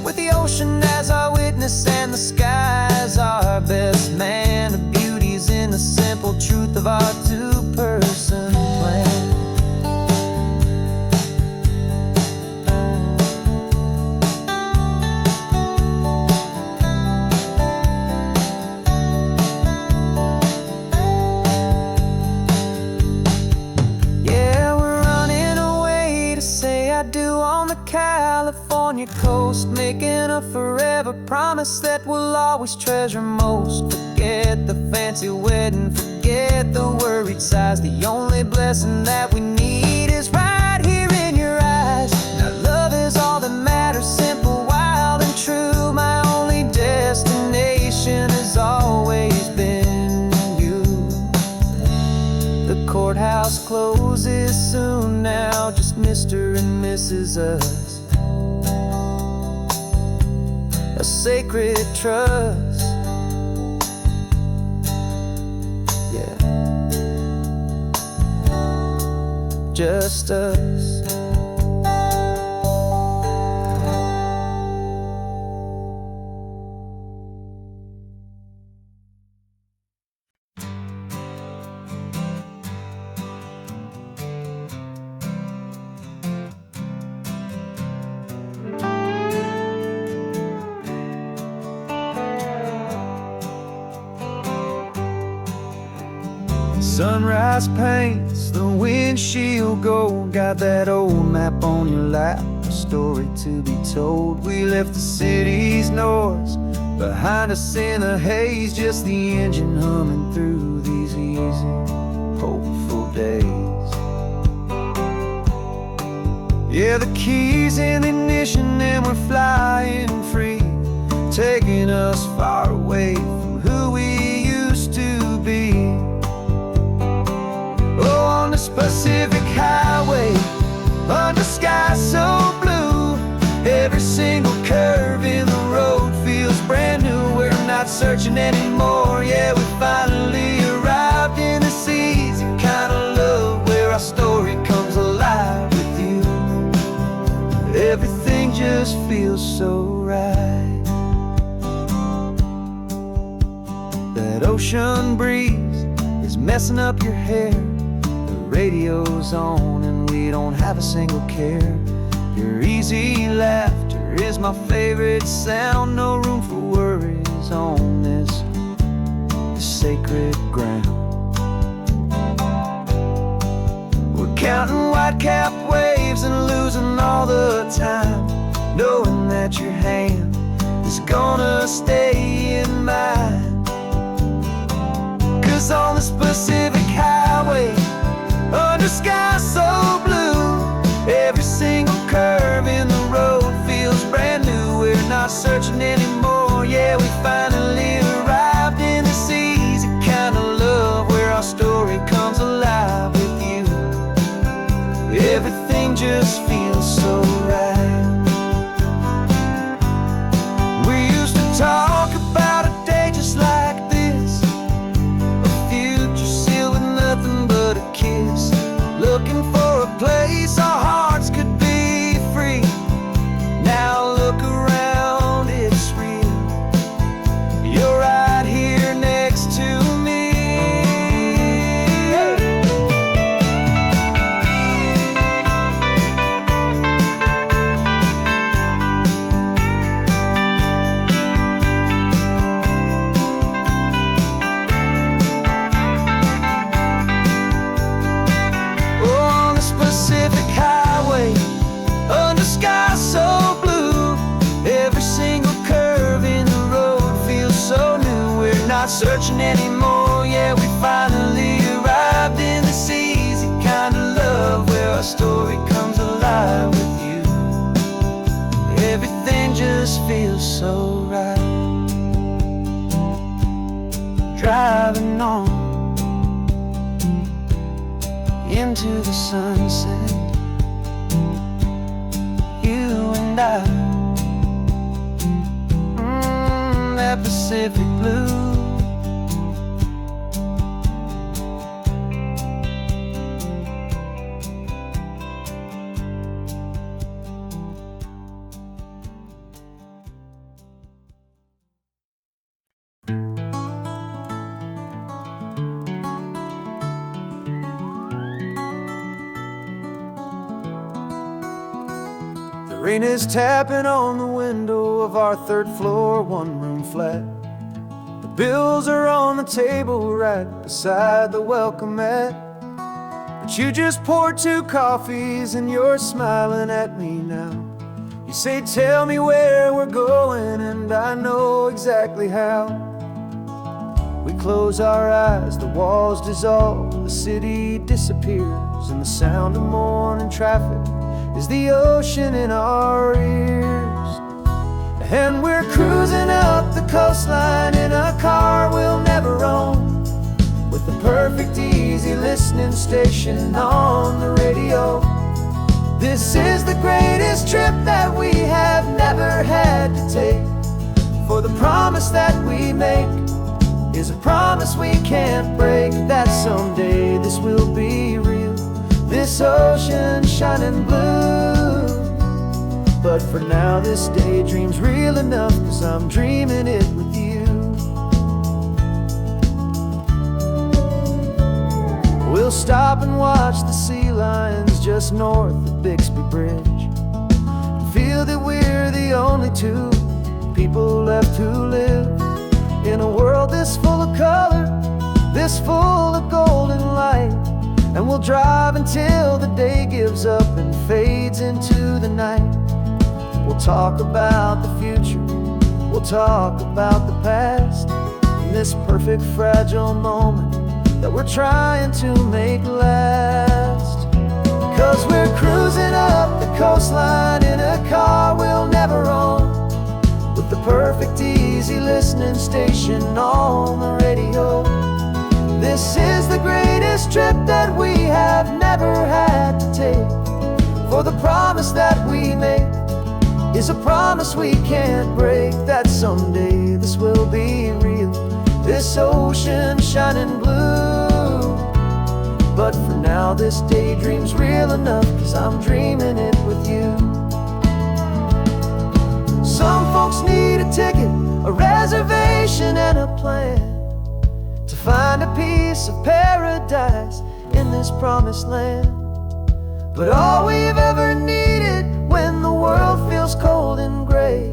with the ocean as our witness and the sky as our best man. The beauty's in the simple truth of our 2-person plan. California coast, making a forever promise that we'll always treasure most. Forget the fancy wedding, forget the worried sighs. The only blessing that we need is right here in your eyes. Now love is all that matters, simple, wild, and true. My only destination has always been you. The courthouse closes soon now, just Mr. and Mrs. Us. A sacred trust, yeah, just us. Sunrise paints the windshield gold. Got that old map on your lap, story to be told. We left the city's noise behind us in the haze, just the engine humming through these easy, hopeful days. Yeah, the keys in the ignition and we're flying free, taking us far away from who we used to be. Oh, on this Pacific highway, under sky so blue, every single curve in the road feels brand new. We're not searching anymore, yeah, we finally arrived in this easy kind of love where our story comes alive with you. Everything just feels so right. That ocean breeze is messing up your hair, the radio's on and we don't have a single care. Your easy laughter is my favorite sound, no room for worries on this sacred ground. We're counting white-cap waves and losing all the time, knowing that your hand is gonna stay in mine. 'Cause on this Pacific highway, under sky so blue, every single curve in the road feels brand new. We're not searching anymore, yeah, we finally arrived in this easy kind of love where our story comes alive with you. Everything just feels so right. We used to talk about a day just like this, a future sealed with nothing but a kiss, looking for a place our hearts could be free. Now look around, it's real. You're right here next to me. On this Pacific highway, under sky so blue, every single curve in the road feels so new. We're not searching anymore, yeah, we finally arrived in this easy kind of love where our story comes alive with you. Everything just feels so right. Driving on into the sunset, you and I, that Pacific blue. The rain is tapping on the window of our third floor, one-room flat. The bills are on the table right beside the welcome mat. But you just poured 2 coffees and you're smiling at me now. You say, tell me where we're going, and I know exactly how. We close our eyes, the walls dissolve, the city disappears, and the sound of morning traffic is the ocean in our ears. And we're cruising up the coastline in a car we'll never own, with the perfect easy listening station on the radio. This is the greatest trip that we have never had to take, for the promise that we make is a promise we can't break, that someday this will be real, this ocean shining blue. But for now this daydream's real enough, 'cause I'm dreaming it with you. We'll stop and watch the sea lions just north of Bixby Bridge, and feel that we're the only 2 people left who live in a world this full of color, this full of golden light. And we'll drive until the day gives up and fades into the night. We'll talk about the future, we'll talk about the past, in this perfect fragile moment that we're trying to make last. 'Cause we're cruising up the coastline in a car we'll never own, with the perfect easy listening station on the radio. This is the greatest trip that we have never had to take, for the promise that we make is a promise we can't break, that someday this will be real, this ocean shining blue. But for now this daydream's real enough, 'cause I'm dreaming it with you. Some folks need a ticket, a reservation and a plan, to find a piece of paradise in this promised land. But all we've ever needed when the world feels cold and gray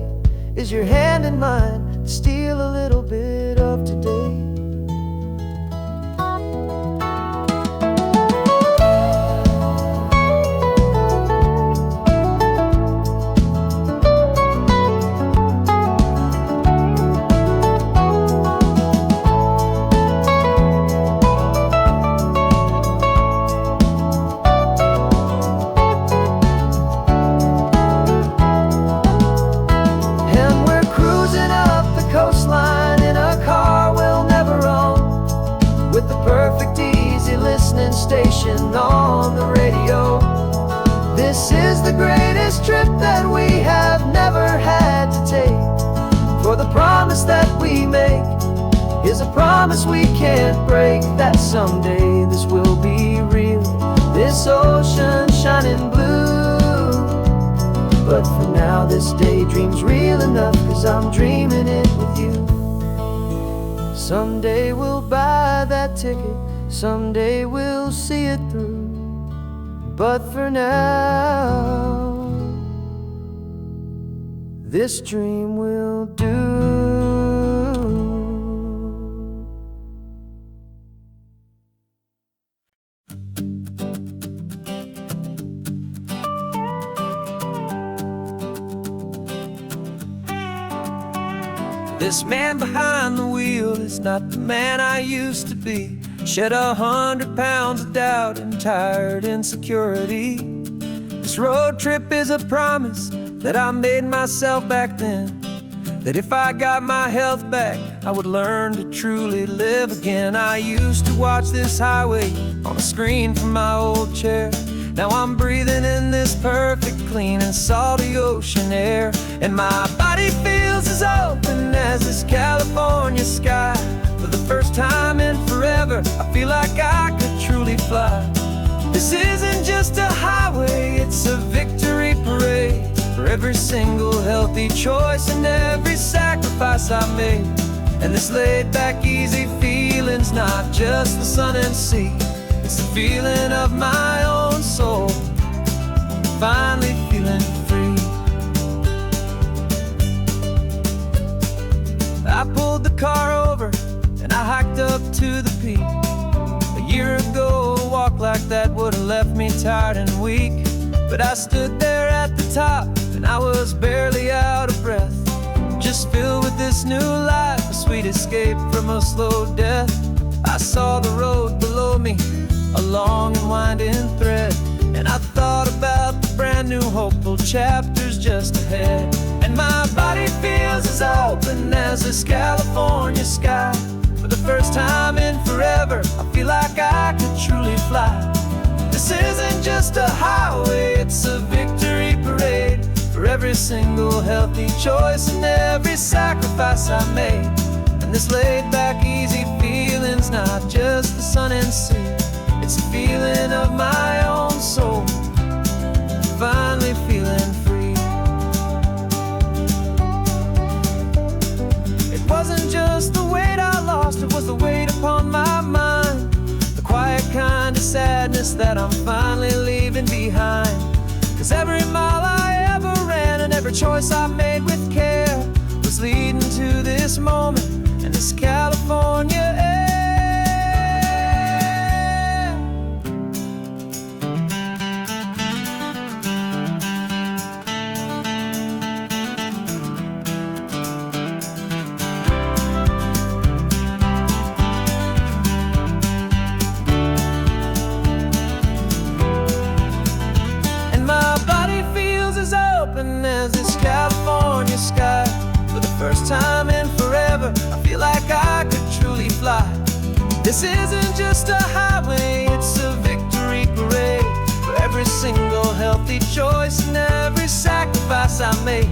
is your hand in mine to steal a little bit of today. Station on the radio. This is the greatest trip that we have never had to take, for the promise that we make is a promise we can't break, that someday this will be real, this ocean shining blue. But for now this daydream's real enough, 'cause I'm dreaming it with you. Someday we'll buy that ticket, someday we'll see it through, but for now this dream will do. This man behind the wheel is not the man I used to be. Shed 100 pounds of doubt and tired insecurity. This road trip is a promise that I made myself back then, that if I got my health back, I would learn to truly live again. I used to watch this highway on a screen from my old chair. Now I'm breathing in this perfect, clean and salty ocean air, and my body feels as open as this California sky. For the first time in forever, I feel like I could truly fly. This isn't just a highway, it's a victory parade, for every single healthy choice and every sacrifice I made. And this laid back easy feeling's not just the sun and sea, it's the feeling of my own soul, finally feeling free. I pulled the car over and I hiked up to the peak. A year ago, a walk like that would've left me tired and weak, but I stood there at the top and I was barely out of breath, just filled with this new life, a sweet escape from a slow death. I saw the road below me, a long and winding thread, and I thought about the brand new hopeful chapters just ahead. And my body feels as open as this California sky. For the first time in forever, I feel like I could truly fly. This isn't just a highway, it's a victory parade, for every single healthy choice and every sacrifice I made. And this laid back easy feeling's not just the sun and sea, it's the feeling of my own soul, finally feeling free. It wasn't just the weight I lost, it was the weight upon my mind, the quiet kind of sadness that I'm finally leaving behind. 'Cause every mile I ever ran and every choice I made with care was leading to this moment and this California air. first time in forever, I feel like I could truly fly. This isn't just a highway, it's a victory parade for every single healthy choice and every sacrifice I made.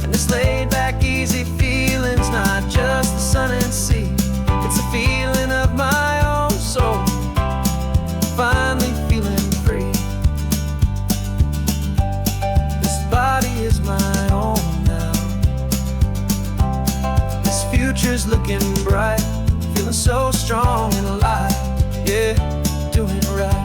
And this laid back, easy feeling's not just the sun and sea, it's a feeling of my own soul, finally feeling free. This body is my own now. This future's looking bright, feeling so strong and alive. Yeah, doing right.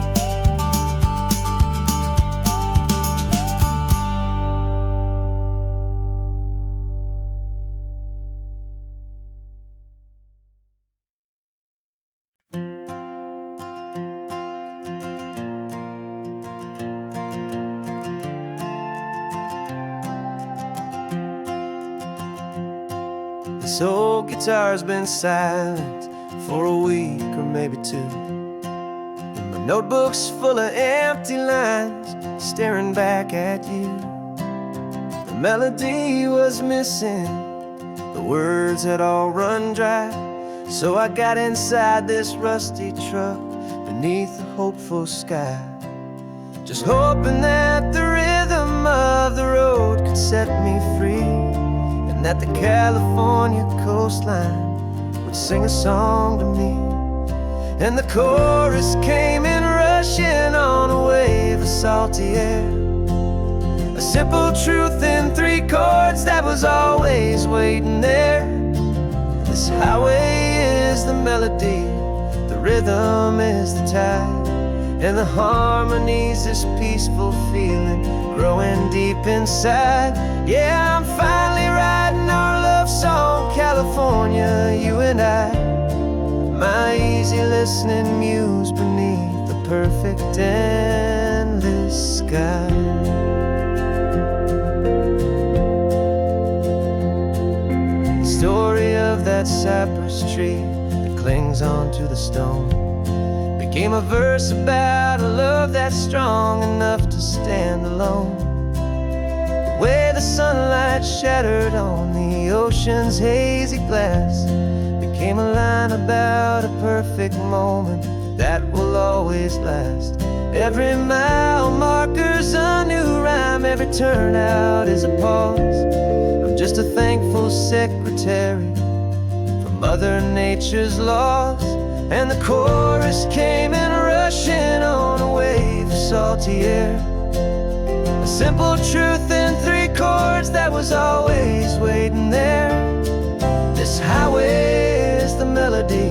This old guitar's been silent for a week or maybe two, and my notebook's full of empty lines staring back at you. The melody was missing, the words had all run dry, so I got inside this rusty truck beneath a hopeful sky, just hoping that the rhythm of the road could set me free, and that the California coastline would sing a song to me. And the chorus came in rushing on a wave of salty air, a simple truth in 3 chords that was always waiting there. This highway is the melody, the rhythm is the tide, and the harmony's this peaceful feeling growing deep inside. Yeah, I'm finally writing our love song, California, you and I, my easy listening muse beneath the perfect endless sky. The story of that cypress tree that clings onto the stone became a verse about a love that's strong enough to stand alone. The way the sunlight shattered on the ocean's hazy glass became a line about a perfect moment that will always last. Every mile marker's a new rhyme, every turnout is a pause. I'm just a thankful secretary for Mother Nature's laws. And the chorus came in rushing on a wave of salty air, a simple truth in 3 chords that was always waiting there. This highway is the melody,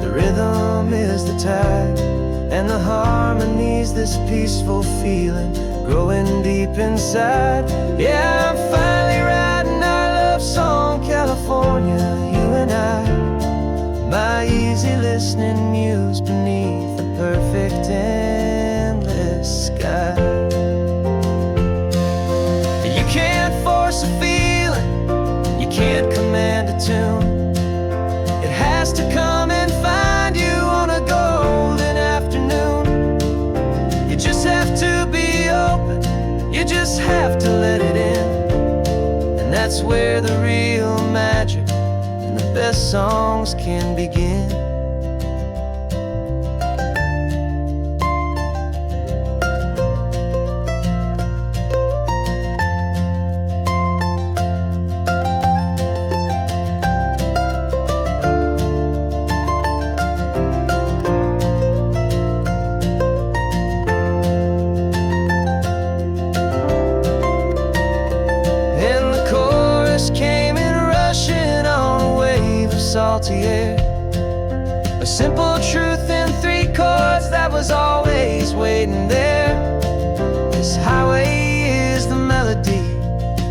the rhythm is the tide, and the harmony's this peaceful feeling growing deep inside. Yeah, I'm finally writing our love song, California, you and I, my easy listening muse beneath the perfect endless sky. You can't force a feeling, you can't command a tune. It has to come and find you on a golden afternoon. You just have to be open, you just have to let it in, and that's where the real magic, the best songs can begin. And the chorus came in rushing on a wave of salty air, a simple truth in 3 chords that was always waiting there. This highway is the melody,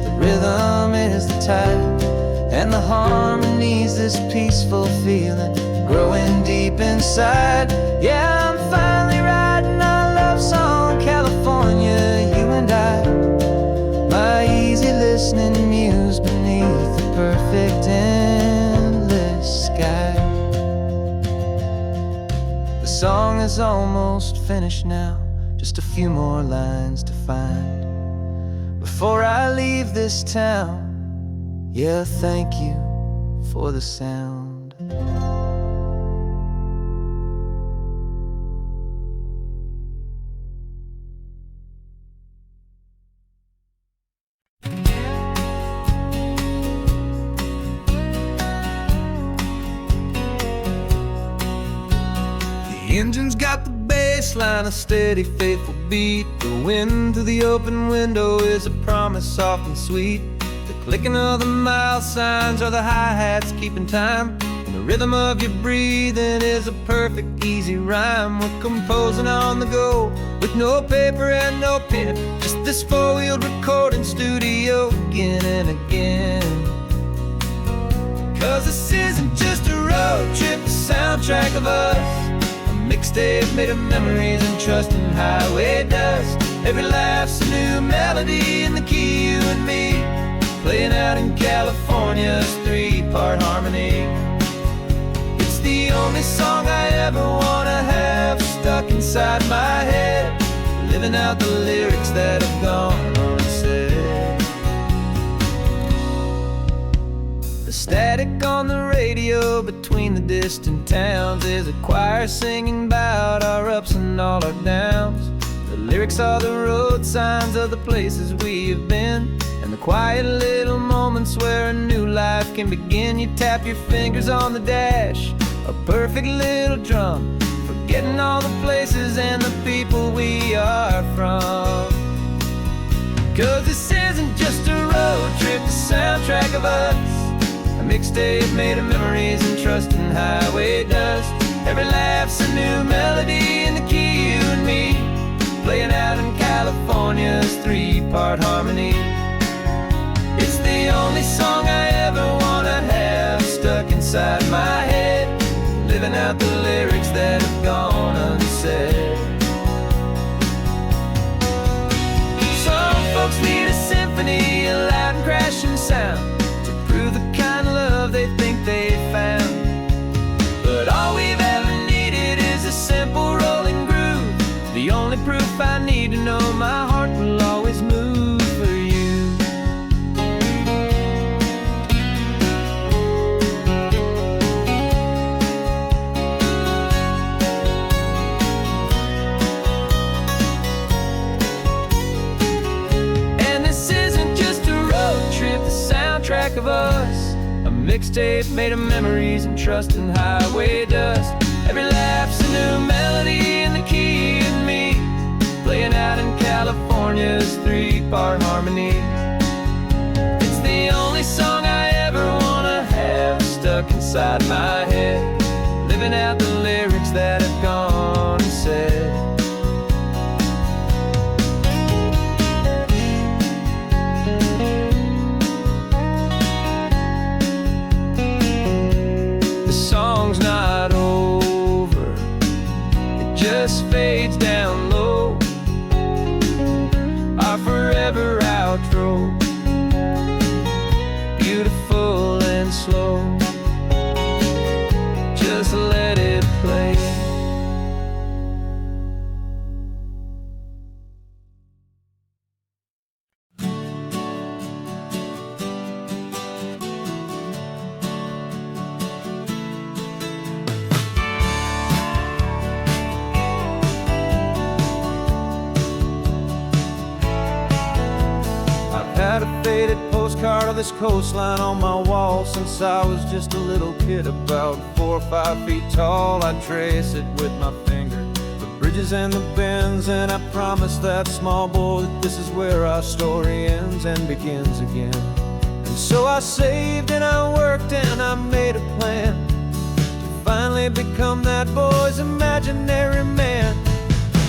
the rhythm is the tide, and the harmony's this peaceful feeling growing deep inside. Yeah, I'm finally writing our love song, California, you and I, my easy listening muse beneath the perfect endless sky. The song is almost finished now, just a few more lines to find before I leave this town Yeah, thank you for the sound. The engine's got the bass line, a steady, faithful beat. The wind through the open window is a promise soft and sweet. The clicking of the mile signs are the hi-hats keeping time. And the rhythm of your breathing is a perfect, easy rhyme. We're composing on the go with no paper and no pen, just this four-wheeled recording studio again and again. 'Cause this isn't just a road trip, the soundtrack of us. Mixtape made of memories and trust in highway dust. Every laugh's a new melody in the key, you and me, playing out in California's three-part harmony. It's the only song I ever wanna have stuck inside my head, living out the lyrics that have gone unsaid. The static on the radio between the distant towns is a choir singing about our ups and all our downs. The lyrics are the road signs of the places we have been, and the quiet little moments where a new life can begin. You tap your fingers on the dash, a perfect little drum, forgetting all the places and the people we are from. 'Cause this isn't just a road trip, the soundtrack of us. A mixtape made of memories and trust in highway dust. Every laugh's a new melody in the key, you and me, playing out in California's three-part harmony. It's the only song I ever wanna have stuck inside my head, living out the lyrics that have gone unsaid. Some folks need a symphony, a loud and crashing sound, to prove the kind of love they think they found. But all we've ever needed is a simple rolling groove, the only proof I need to know my heart will always move for you. And this isn't just a road trip, the soundtrack of us. A mixtape made of memories and trust in highway dust. Every laugh's a new melody in the key, and me, playing out in California's three-part harmony. It's the only song I ever wanna have stuck inside my head, living out the lyrics that have gone unsaid. Song's not over, it just fades down low, our forever outro, beautiful and slow. Just let it play. Had a faded postcard of this coastline on my wall since I was just a little kid, about 4 or 5 feet tall. I trace it with my finger, the bridges and the bends, and I promise that small boy that this is where our story ends and begins again. And so I saved and I worked and I made a plan to finally become that boy's imaginary man.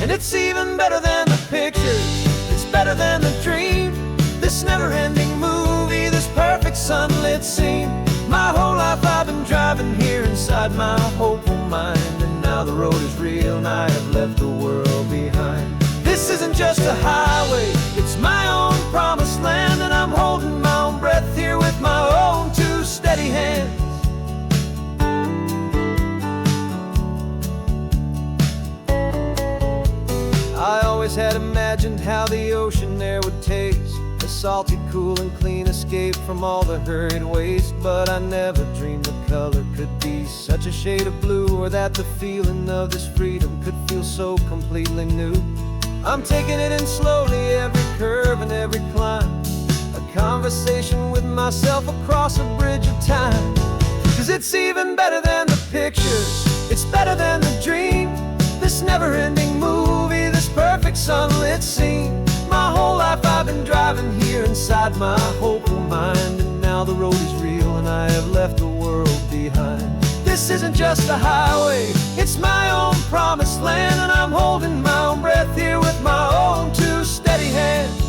And it's even better than the pictures, it's better than the dream, this never-ending movie, this perfect sunlit scene. My whole life I've been driving here inside my hopeful mind, and now the road is real and I have left the world behind. This isn't just a highway, it's my own promised land, and I'm holding my own breath here with my own two steady hands. I always had imagined how the ocean there would taste, a salty, cool and clean, escape from all the hurried waste. But I never dreamed the color could be such a shade of blue, or that the feeling of this freedom could feel so completely new. I'm taking it in slowly, every curve and every climb, a conversation with myself across a bridge of time. 'Cause it's even better than the pictures, it's better than the dream, this never-ending movie, this perfect sunlit scene. My whole life I've been driving here inside my hopeful mind, and now the road is real and I have left the world behind. This isn't just a highway, it's my own promised land, and I'm holding my own breath here with my own two steady hands.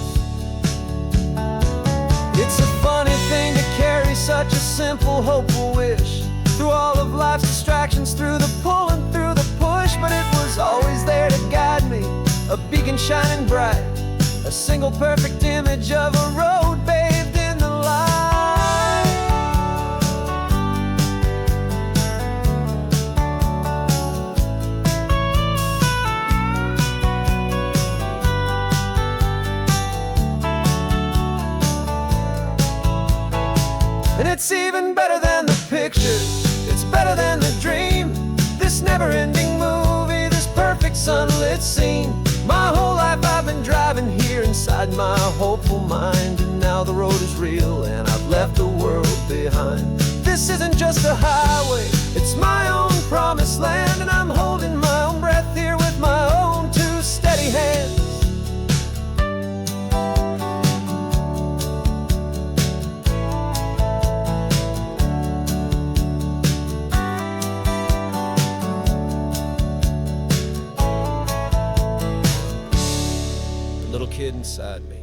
It's a funny thing to carry such a simple, hopeful wish through all of life's distractions, through the pull and through the push. But it was always there to guide me, a beacon shining bright, a single perfect image of a road bathed in the light. And it's even better than the pictures, it's better than the dream, this never-ending movie, this perfect sunlit scene. My whole life I've been driving here inside my hopeful mind, and now the road is real and I've left the world behind. This isn't just a highway, it's my own promised land, and I'm holding my own breath here with my own two steady hands. Little kid inside me